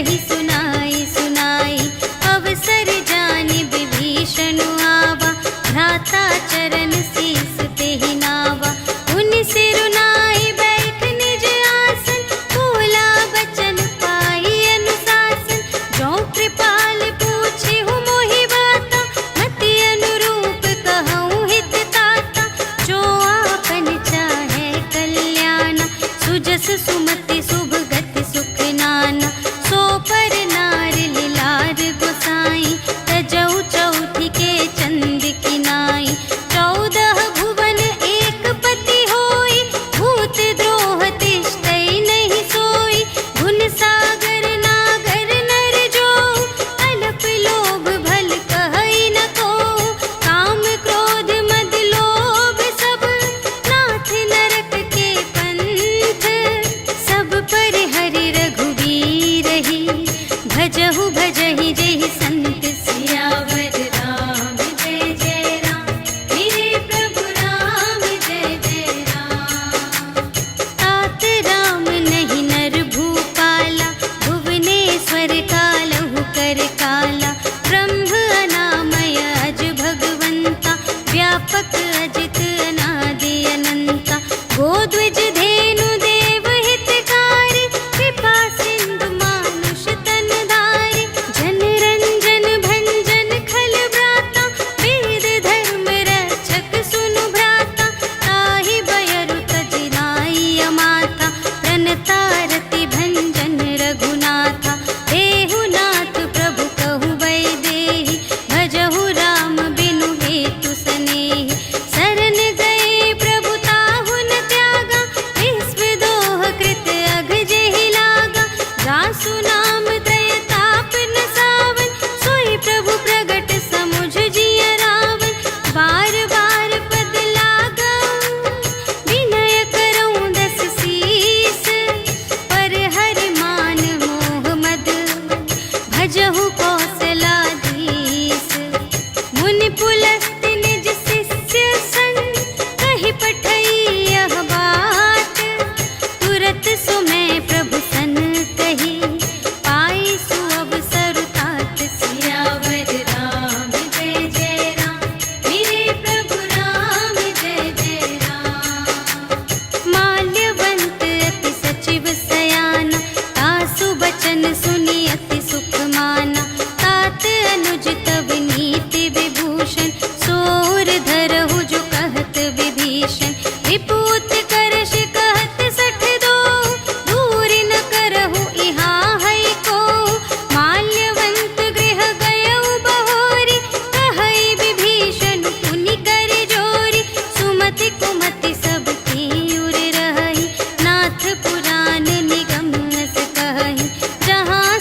कही सुनाई सुनाई, अवसर जानि विभीषण आवा, भ्राता चरण शीस ते ही नावा। उन सिरुनाई बैठ निज आसन, बोला बचन पाई अनुशासन। जो कृपाल पूछे हूँ मोहि बाता, मति अनुरूप कहूँ हित ताता। जो आपन चाहे कल्याण, सुजस सुमति शुभ गति सुख नाना। सो पर नार लिलार गोसाई, तजौ चौथी के चंद की नाई। 14 भुवन एक पति होई, भूत द्रोह तिष्ठै नहीं सोई। गुण सागर नागर नर जो, अल्प लोभ भल कहै न को। काम क्रोध मद लोभ सब, नाथ नरक के पंथ। सब पर हरि रघुवीर ही, भजहु भजहि जेहि संत सियावर राम जय जय राम, मेरे प्रभु राम जय जय राम। तात राम नहीं नर भूपाला, भुवनेश्वर कालहु कर काला। ब्रह्म अनामय अज भगवंता, व्यापक अजित अनादि अनंता। गोद्विज धेनु देव हितकारी, कृपा सिंधु मानुष तन धारी। जन रंजन भंजन खल व्राता, वेद धर्म रक्षक सुनु भ्राता। ताहि बयरु तजि नाई अमाता, प्रणतारति भंजन रघुनाथा। देहु नाथ प्रभु कहु वैदेही, भजहु राम बिनु हेतु सनेही। शरण गए प्रभु ताहु न त्यागा, विश्व दोह कृत अघ जेहि लागा। जासु नाम त्रय ताप न सावन, सोई प्रभु प्रगट समुझ जिय रावण। बार बार पद लागा, विनय करऊँ 10 शीस। पर हरि मान मोह मद, भजहु कौशलाधीश। मुनि पुलस्त्य निज शिष्य संग, कहि पठई यह बात। तुरत सो मैं प्रभु सन कही, पाई सुअवसर तात। सियावर राम जय जय राम, मेरे प्रभु राम जय जय राम। माल्यवंत अति सचिव सयाना, तासु बचन सुनि अति सुख माना। तात अनुज तव नीति विभूषण, सोर धरहु जो कहत विभीषण। विपूत करश कहत 62, दूरि न करहु इहाँ है को। माल्यवंत गृह गयउ बहोरी, कहै विभीषण पुनि कर जोरी। सुमति कुमति सब तीउर रहहि, नाथ पुराण निगम अस कहहि। जहाँ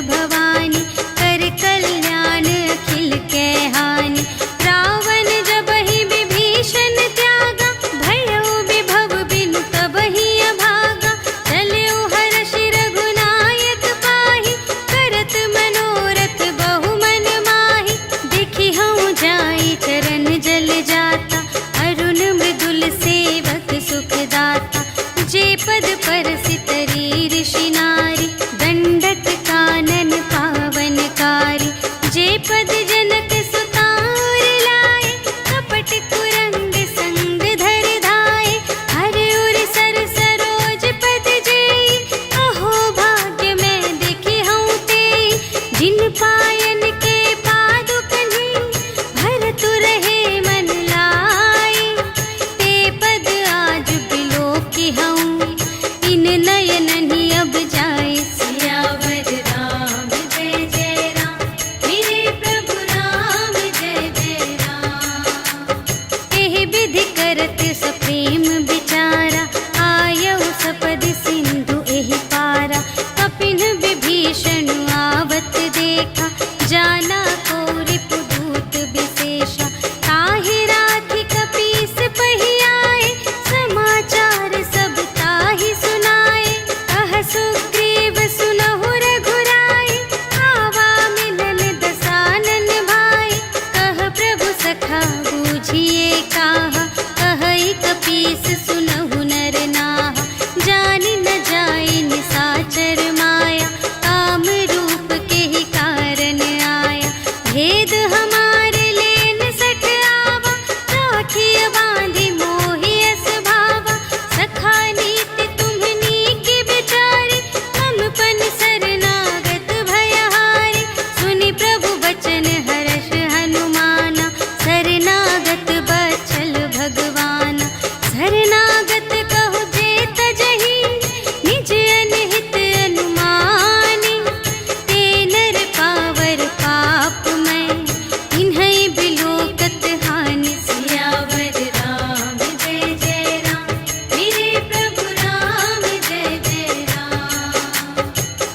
भवानी, कर कल्याण अखिल के हानि। रावण जब ही विभीषण त्यागा, भयो विभव बिनु तब ही अभागा। चल्यो हर्ष रघुनायक पाहि, करत मनोरथ बहु मन माहि। देखि हऊँ जाई चरण जल जाता, अरुण मृदुल सेवक सुखदाता। जे पद परसितरी ऋषि नारी, दंडक कानन पावनकारी। जे पद जनक सुतार लाए, कपट कुरंग संग धर धाए। हर उर सर सरोज पद जेई, अहो भाग्य में देखी हूँ तेई। जिन पायन के पादुकन्हि, भरतु रहे मन लाए। ते पद आज बिलोकी हूँ, इन नयन ही अब जाए। सियावर राम जय जय राम, मेरे प्रभु राम जय जय राम। एहि विधि करत सप्रेम विचारा, आयऊ सपदि सिंधु एहि पारा। कपिन विभीषण आवत देखा, जाना को रिपुदूत विशेषा। ताहि राखी कपीस पहियाए, समाचार सब ताहि सुनाए। कह सुग्रीव सुनहु रघुराई, आवा मिलन दसानन भाई। कह प्रभु सखा बूझिए काहा, कहई कपीस सुनहु नर नाहा। जानि न जाई निसाचर माया, काम रूप के ही कारण आया। भेद हमारे लेन सठ आवा, राखिय बांधि मोहि अस भावा। सखा नीति तुम्हनी के विचारी, मम पन शरणागत भयहारी। सुनि प्रभु बचन हर्ष हनुमाना, शरणागत बचल भगवाना। शरणागत कहु जे तजहि, निज अनहित अनुमानी। ते नर पावर पाप मैं, इन्है बिलोकत हानि। सियावर राम जय जय राम, मेरे प्रभु राम जय जय राम।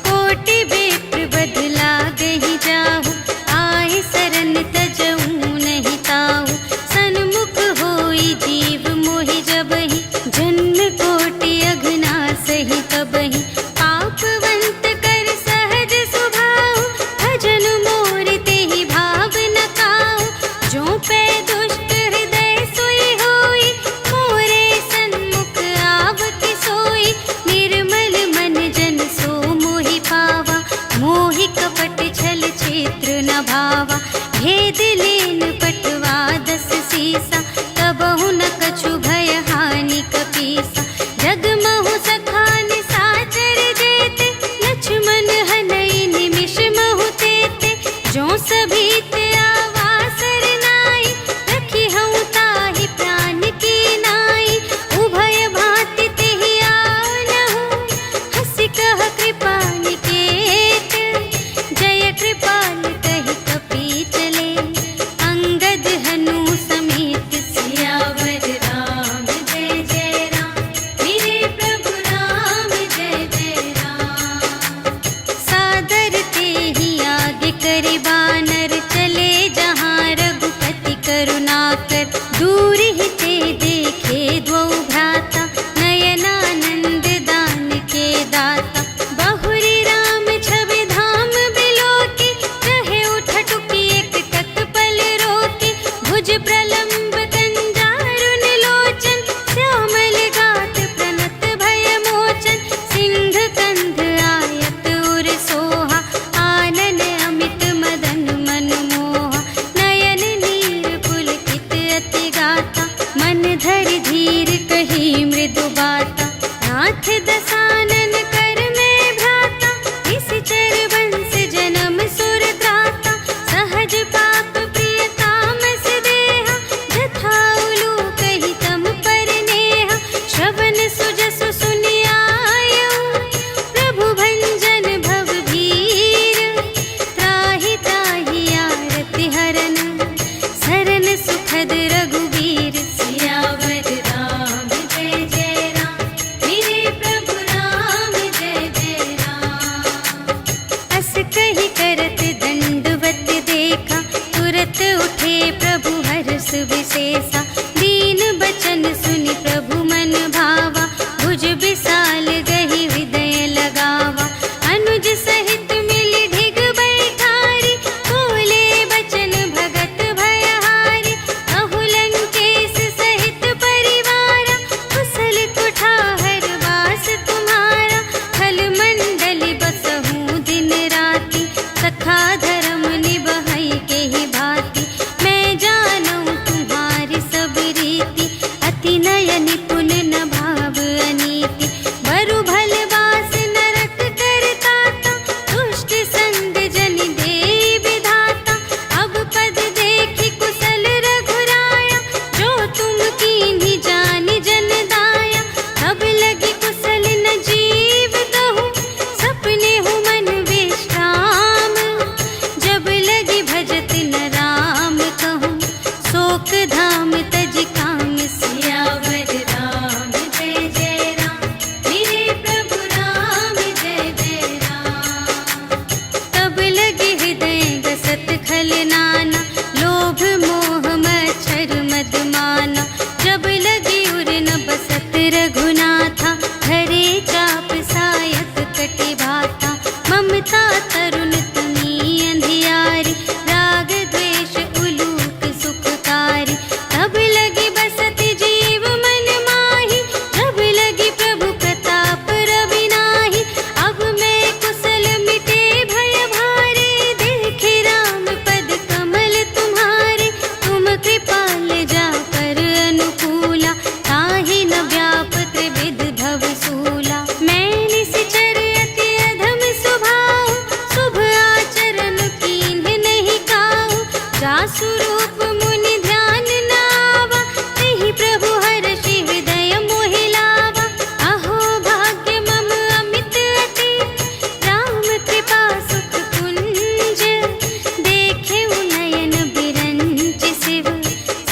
कोटि विप्र बदला गहि जाहु, आए शरण तजऊ नहीं ताहु। सन्मुख होई जीव मोहि जबहि, जन्म कोटि अघना सही तबहि। पापवंत कर सहज सुभाउ, भजन मोर तेहि भाव न काऊ। जो पै दुष्ट हृदय सोई होई, मोरे सन्मुख आवति सोई। निर्मल मन जन सो मोहि पावा, मोहि कपट छल क्षेत्र न भावा। भेद लेन पटवा दस सीसा, कबहु न कछु भय हानि कपीसा। जगमहु सखा निसाचर जेते, लक्ष्मण हनई निमिष महु तेते। जो सभीत आवा सरनाई, रखी हऊँ ताहि प्राण की नाई। उभय भांति तेहि आनहु, हँसि कह कृपा निकेत। जय कृपाल कहि कपी चले, अंगद हनु समेत। सियावर राम जय जय राम, मेरे प्रभु राम जय जय राम। सादर तेहि आगे करि बानर, चले जहाँ रघुपति करुणाकर। दूर ही ते देखे द्वौ भ्राता, नयनानंद दान के दाता। बहुरी राम छवि धाम बिलोकी, रहे उठटुकी एक टक पल रोकी। भुज प्रलंब कंजारुन लोचन, श्यामल गात प्रणत भय मोचन। सिंध कंध आयत उर सोहा, आनन अमित मदन मनमोहा। नयन नीर पुलकित अति गाता, मन धरि धीर कही मृदु बाता। नाथ दसानन कर में भ्राता, निश्चर वंश जन्म सुर त्राता। सहज पाप प्रिय तामस देहा, जथा उलूक ही तम पर नेहा। श्रवण सुजसु सुनियायऊ, प्रभु भंजन भव भीर। त्राहि त्राहि आरति हरन, शरण सुखद रघुवीर। सियावर राम जय जय राम, मेरे प्रभु राम जय जय राम। अस तुरत उठे प्रभु हर्ष विशेषा, दीन बचन सुनि प्रभु मन भावा, भुज विशाल गहि हृदय लगावा। अनुज सहित मिलि ढिग बैठारी, बोले बचन भगत भयहारी। कहु लंकेश सहित परिवारा, कुशल कुठार वास तुम्हारा। खल मंडली बसहु दिन राति, सखा धर्म निबहै केहि भांति। मैं जानऊँ तुम्हारी सब रीति, अति नय निपुण न भाव अनीति। बरु भल बास नरक करताता, दुष्ट संग जन देई विधाता। अब पद देखि कुशल रघुराया, जो तुम कीन्ही जानि जन दाया। तब लगी कुशल न जीव कहूँ, सपने हूँ मन विश्राम। जब लगी भजत न राम कहूँ, शोक धाम तज काम सियावर राम जय जय राम, मेरे प्रभु राम जय जय राम। तब लगे हृदय गसत खल नाना, लोभ मोह मच्छर मद माना। जब लगी उर न बसत रघुनाथा, धरे चाप सायक कटि भाता। ममता तरुण तनी अंधियारी, राग द्वेष उलूक सुखकारी। तब लगी बसत जीव मन माही, जब लगी प्रभु प्रताप रवि नाही। अब मैं कुशल मिटे भय भारे, देखे राम पद कमल तुम्हारे। तुम कृपाल जा पर अनुकूला, ताहि न व्यापत विध भव सूला। मैं निश्चर अति अधम स्वभाव, शुभ आचरण कीन्ह नहीं काहू। जासु रूप मुनि ध्यान न आवा, तेहि प्रभु हर्षि हृदय मोहि लावा। अहो भाग्य मम अमित अति, राम कृपा सुख कुंज। देखे नयन बिरंच शिव,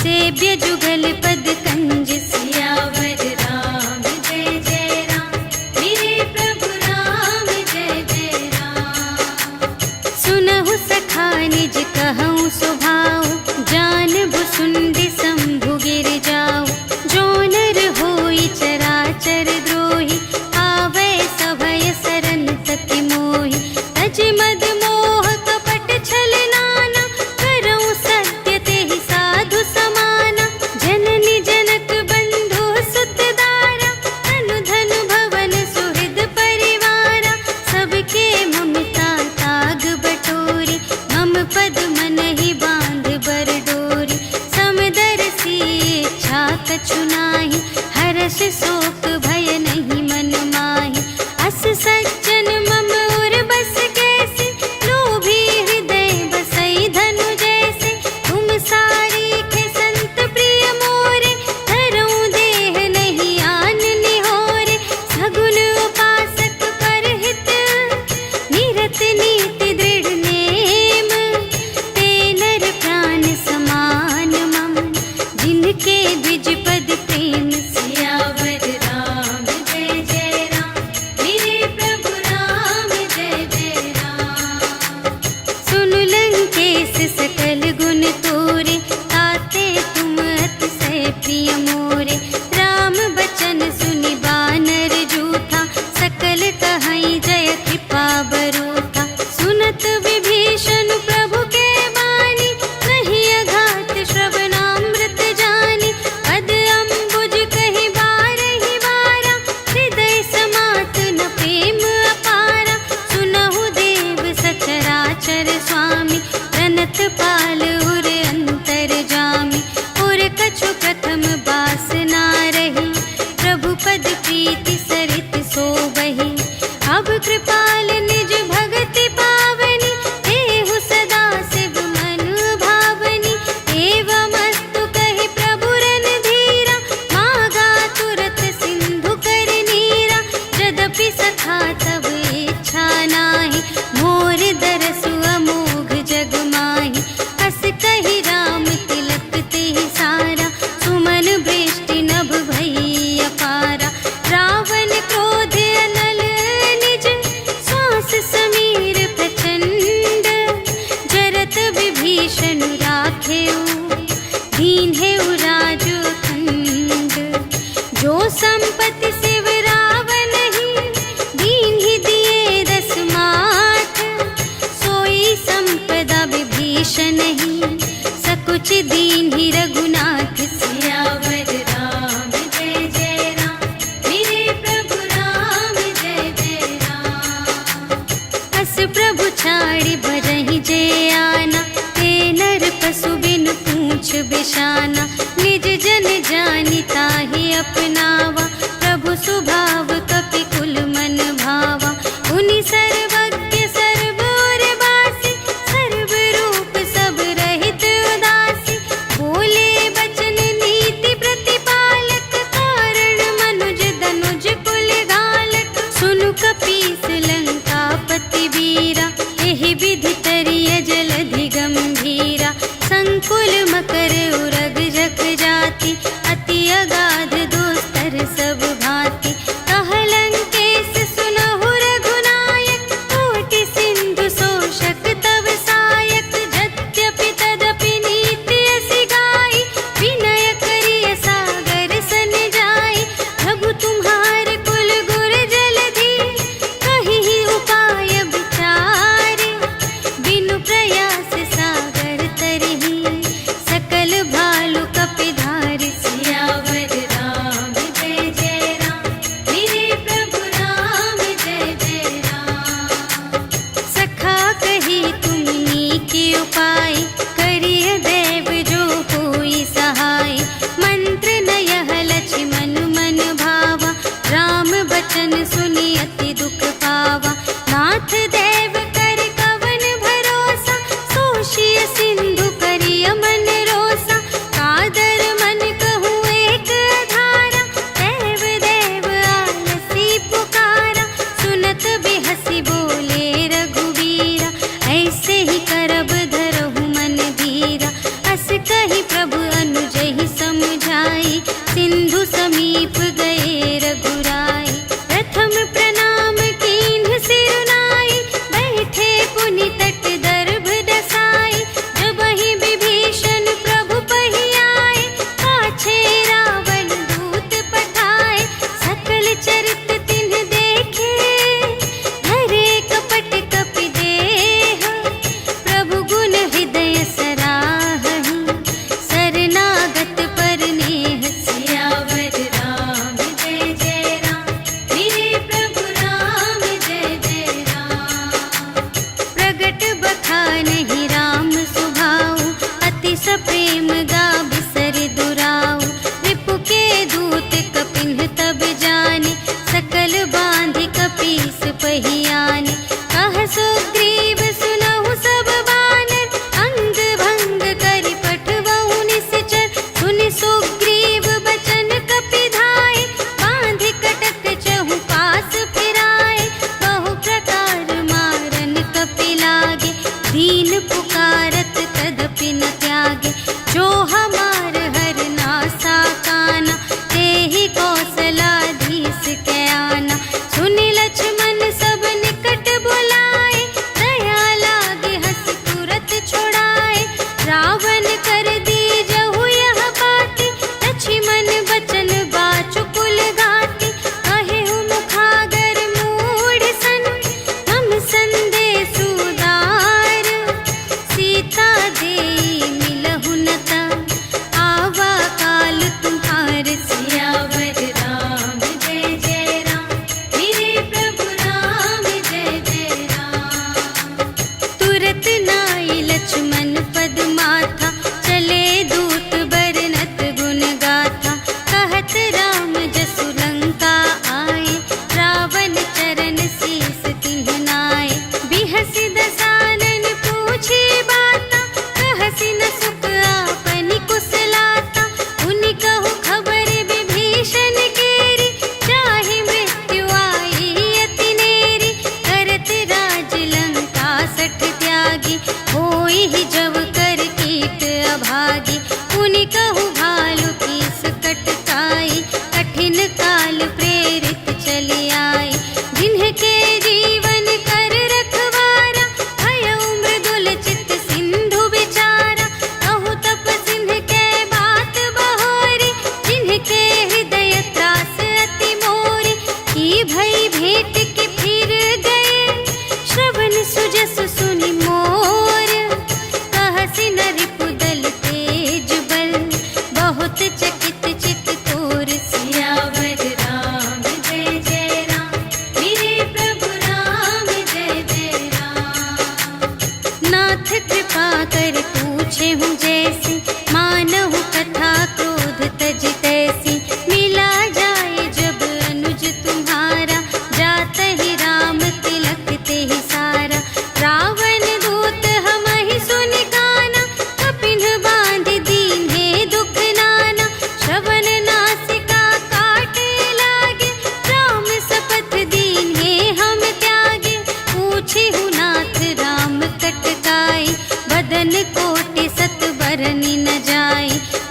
सेव्य जुगल पद कंज। सियावर राम जय जय राम, मेरे प्रभु राम जय जय राम। सुनहु सखा निज कहऊँ स्वभाव, जानबु सुंदि शंभु गिर जाऊ। जो नर होई चराचर द्रोही, आवै सभय सरन तति मोहि। तज मद मोह कपट छल नाना, करऊँ सत्य तेहि साधु समाना। जननी जनक बंधु सुत दारा, तनु धनु भवन सुहृद परिवारा। सबके ममता ताग बटोरी, मम पद मन ही बांध बर डोरी। समदर्शी इच्छा कछु नाही, हर्ष शोक भय नहीं मन माही। अस सज्जन मम उर बस कैसे, लोभी हृदय बसई धनु जैसे। तुम सारीखे संत प्रिय मोरे, धरऊँ देह नहीं आन निहोरे। सगुन उपासक परहित, निरत नीति दृढ़ नेम। ते नर प्राण समान मम, जिनके द्विज पद प्रेम। सियावर राम विभीषण राखेऊ, दीन्हेऊ राजो खंड। जो संपत्ति शिव रावण ही, दीन्हि दिए 10 माठ। सोई संपदा विभीषण ही, सकुच दीन्हि रघुनाथ। सियावर राम जय जय राम, मेरे प्रभु राम जय जय राम। अस प्रभु छाड़ी भरहि जे आना, ते नर पशु बिनु पूछ बिशाना। निज जन जानि ताहि अपनावा, प्रभु स्वभाव कपि कुल मन भावा। उनि सर्वज्ञ सर्व और बासी, सर्व रूप सब रहित उदासी। बोले बचन नीति प्रतिपालक, कारण मनुज धनुज कुल घालक। सुनु कपीस लंकापति वीरा, एहि विधि तरिय जलधि गंभीरा। संकुल मकर उरग जख जाति, अति अगाध दोस्तर सब भांति। कहलंकेश सुनहु रघुनायक, कोटि सिंधु शोषक तव सायक। यद्यपि तदपि नीति असि गाई, विनय करिय सागर सन जाई। प्रभु तुम्हार कुल गुर जलधि, कहिहि उपाय विचारे। बिनु प्रयास सागर तरहि, सकल भालु कपिधारि। सियावर राम जय जय राम, मेरे प्रभु राम जय जय राम। सखा कही तुमनी के उपाय, करिय देव जो होई सहाय। मंत्र नयह लक्ष्मण मन भावा, राम बचन सुनि अति दुख पावा। नाथ देव कर कवन भरोसा, सोषिय सिंधु करिय मन रोसा। कादर मन कहूँ एक आधारा, देव देव आलसी पुकारा। सुनत बिहसी बोले रघुवीरा, ऐसे ही करब धरहु मन धीरा। अस कही प्रभु अनुजहि समझाई, सिंधु समीप गए रघुराई। प्रथम प्रणाम कीन्ह सिरुनाई, बैठे पुनि तट दर्भ दसाई। जबहि विभीषण प्रभु पहि आए, पाछे रावण दूत पठाए। सकल चरित तिन्ह देखे, धरे कपट कपि देह। प्रभु गुण हृदय सराहहि, शरणागत पर नेह। सियावर राम जय जय राम, मेरे प्रभु राम जय जय राम। प्रगट बखानहि राम सुभाऊ, अति सप्रेम गा बिसरि दुराऊ। रिपु के दूत कपिन्ह तब जाने, सकल बांधि कपीस पहि आने। कह सुग्रीव सुनहु सब बानर, अंग भंग करि पठवहु निश्चर। सुनि सुग्रीव बचन कपिधाय, बांधि कटक चहु पास फिराए। बहु प्रकार मारन कपि लागे, दीन पुकारत तदपि न त्यागे। जो हमार हर नासा काना, तेहि कौशलाधीश के आना। सुनि लक्ष्मण सब निकट बुलाए, दया लागे हँसि तुरत छुड़ाए। रावण कर दीजहु यह बाती, लक्ष्मण बचन बाचु कुल घाती। कहेहु मुखागर मूढ़ सन, हम संदेश उदार। सीता देई मिलहु न ता, आवा काल तुम्हार। सियावर राम जय जय राम, मेरे प्रभु राम जय जय राम। तुरत नाई लक्ष्मण पद माथा, चले दूत बरनत गुण गाथा। कहत राम जसु लंका आए, रावण चरण शीस तिन्ह नाए। बिहसि दसानन पूछे बाता, कहसि न सुख आपनि कुशलाता। उनि कहु खबर विभीषण केरी, चाहे मृत्यु आई अति नेरी। करत राज लंका सठ त्यागी, होई ही जब कर कीट अभागी। उनि कहु भालु कीस कटकाई, कठिन काल प्रेरित चली आई। जिन्हके जीवन कर रखवारा, भयउ मृदुल चित सिंधु विचार। बरनी न जाई।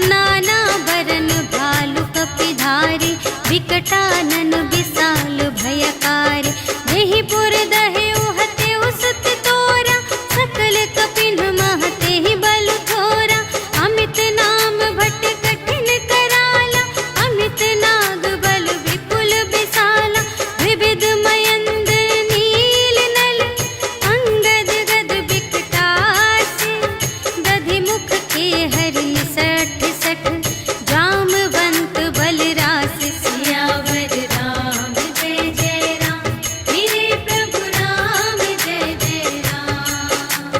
नाना बरन भालु कपिधारी, विकटानन विशाल भयकारी। देहि पुर दहे उहते उसत तोरा, सकल कपिन महते ही बल थोरा। अमित नाम भट कठिन कराला, अमित नाग बल विपुल विशाला। विविध मयंद नील नल, अंगद गद विकटासी। दधि मुख के हरि सठ सठ, जामवंत बलरास। सियावर राम जय जय राम, मेरे प्रभु राम जय जय राम।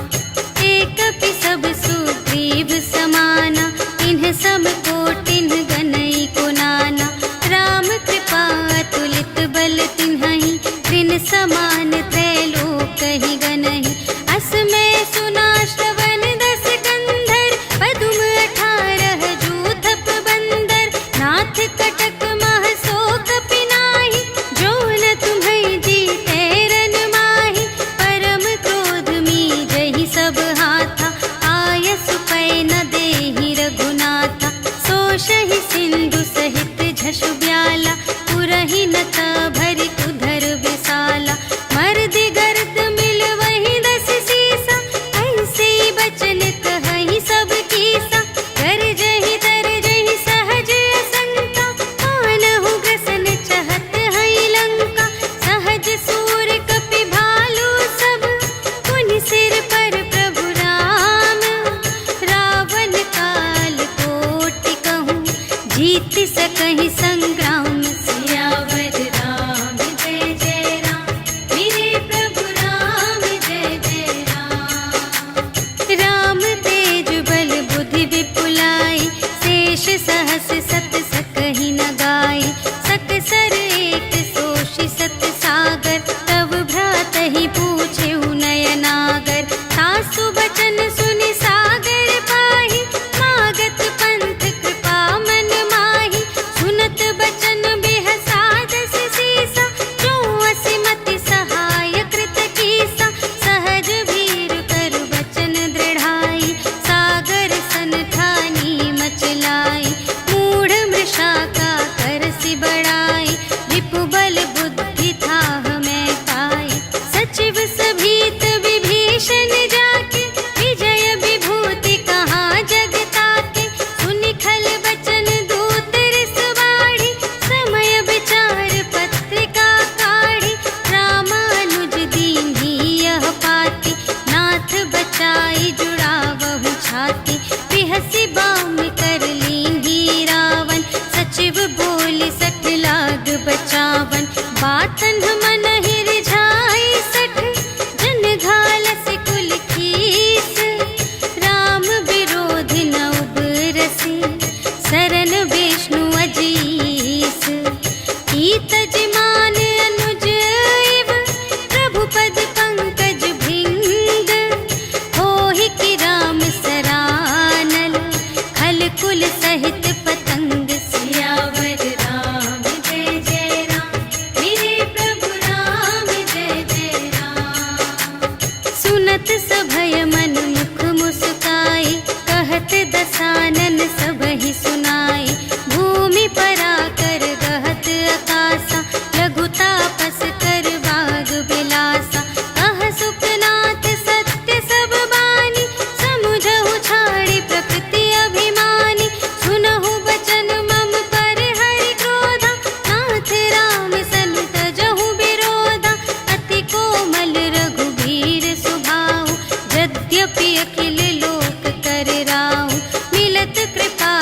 एक पि सब सुग्रीव समाना, इन्ह सम कोटिन गनई को नाना। राम कृपा अतुलित बल तिन्हहि, त्रिन समान त्रैलोकहि गनहि। अस में सुना श्रवण दस कंधर, पदुम 18 जूथप बंदर। नाथ कटक मह शोक पिनाहि, जो न तुम्है जीते रन माहि। परम क्रोध मीजहि सब हाथा, आयसु पै न देहि रघुनाथा। सोषहि सिंधु सहित झषु ब्याला, पुरहि नत भरि उधर विशाला। मर्दि गर्द मिल वही 10 सीसा, ऐसे बचन कहहि सब कीसा। गरजहि तरजहि सहज असंका, कानहु ग्रसन चहत हई लंका। सहज सूर कपि भालु सब, पुनि सिर पर प्रभु राम। रावण काल कोटि कहूँ, जीत सकहि संग्राम। सियावर राम जय जय राम, मेरे प्रभु राम जय जय राम। राम तेज बल बुद्धि विपुलाई, शेष सहस सत सकहि न गाई। सकसर एक सोषि सत सागर, तब भ्रातहि पूछेहु नयनागर। तासु बचन सुनि सागर पाहि, मागत पंथ कृपा मन माहि। सुनत बचन बिहसा 10 सीसा, जो असिमति सहाय कृत कीसा। सहज भीर कर बचन दृढ़ाई, सागर सन ठानी मचलाई। मूढ़ मृषा का करसि बड़ाई, विपु बल बुद्धि थाह मैं पाई। सचिव सभीत विभीषण जाके, विजय विभूति कहाँ जग ताके। सुनि खल बचन दूत रिसवाड़ी, समय विचार पत्रिका काढ़ी। रामानुज दीन्ही यह पाती, नाथ बचाई जुड़ावहु छाती। बिहसि बाम कर लीन्ही रावण, सचिव बोलि सठ लाग बचावन। बातन मन रिझाई 60, जन घालसि कुल कीस। राम विरोधि न उबरसि, सरन विष्णु अजीस। ईतज मान अनुज इव, प्रभु पद पंकज भृंग। होहि कि राम सरानल, खल कुल सहित पतंग। सियावर राम जय जय राम, मेरे प्रभु राम जय जय राम। सुनत सभय मन मुख मुस्काई, कहत दसानन सबहि सुनाई। भूमि पराकर गहत आकासा, लघु तापस कर बाग बिलासा। कह सुखनाथ सत्य सब बानी, समुझहु छाड़ी प्रकृति अभिमानी। सुनहु बचन मम पर हरि क्रोधा, नाथ राम सन तजहु विरोधा। अति कोमल रघुबीर सुभाऊ, यद्यपि अखिल लोक कर राऊ। मिलत कृपा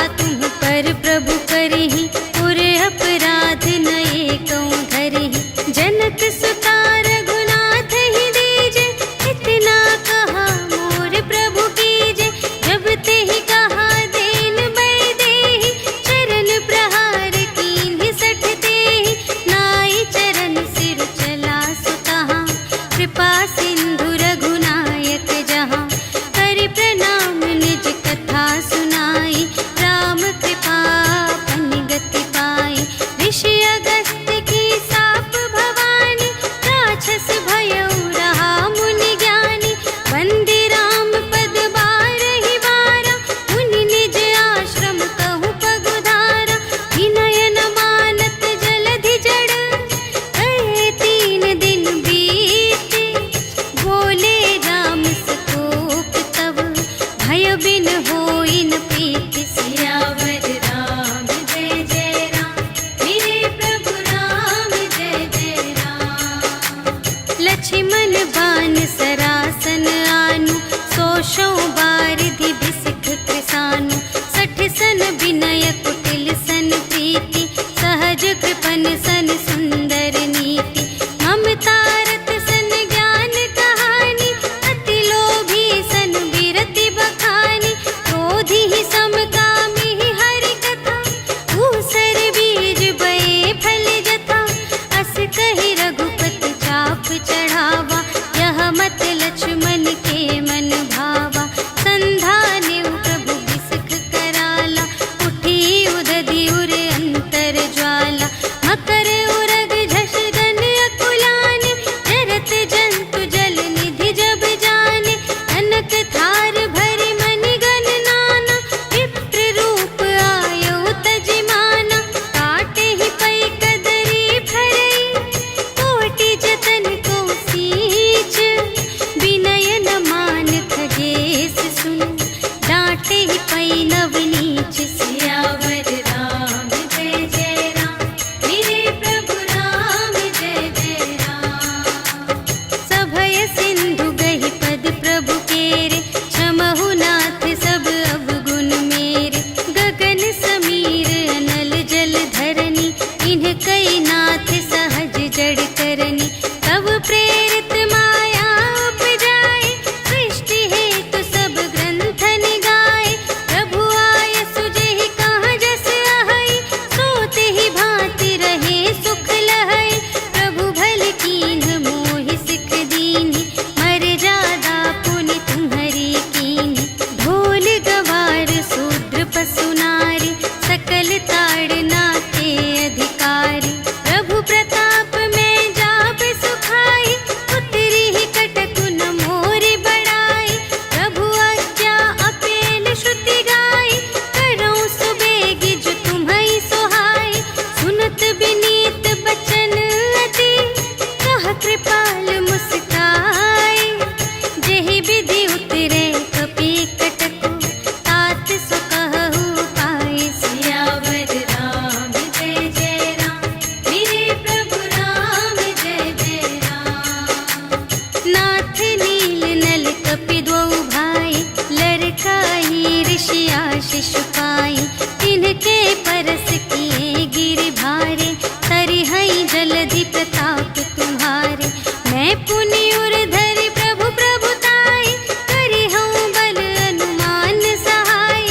शिशुपाई, तिनके परस किए गिरि भारे, तरिहई जलधि प्रताप तुम्हारे। मैं पुनि उर धरि प्रभु प्रभुताई, करिहऊँ बल अनुमान सहाय।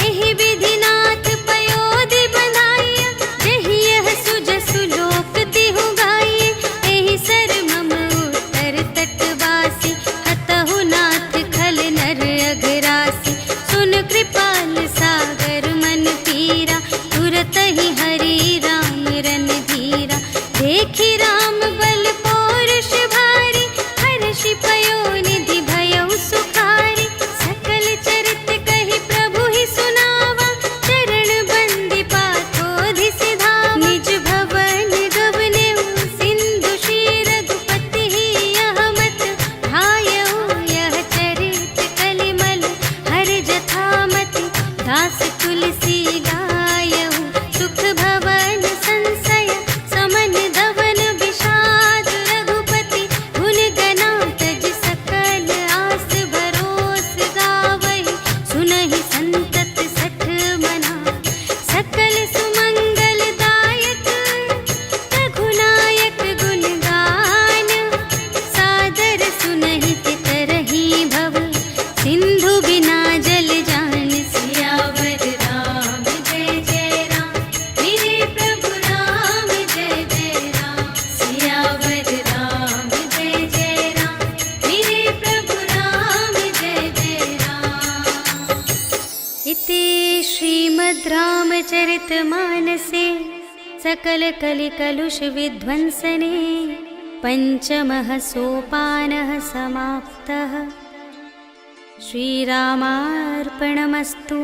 एहि विधि नाथ पयोधि बंधाइया, जेहि यह सुजसु लोक तिहु गाइए। एहि सर मम उत्तर तटवासी, हतहु नाथ खल नर अघरासी। सुन कृपाल सागर मन पीरा, तुरत ही हरि राम रन धीरा। देखि राम बल पौरुष भारी, हर्षि पयोनिधि भयउ सुखारी। सकल चरित कहि प्रभु ही सुनावा, चरण बंदी पाथोधि सिधावा। निज भवन गवनेउ सिंधु श्री रघुपति ही, यह मत भायउ यह चरित कलिमल हर जथामति। दास तुलसी गायउ सुख भवन संशय, समन धवन विषाद रघुपति। गुण गना तज सकल आस भरोस गावहि, सुनहि संतत सठ मना। सकल सुमंगल दायक रघुनायक गुण गान, सादर सुनहि तितरहि भव, सिंधु बिना जल जान। सियावर राम जय जय राम, मेरे प्रभु राम जय जय राम। सियावर राम जय जय राम, मेरे प्रभु राम जय जय राम। इति श्रीमद् रामचरितमानसे सकल कलिकलुष विध्वंसने, पंचमः सोपानः समाप्तः। श्रीरामार्पणमस्तु।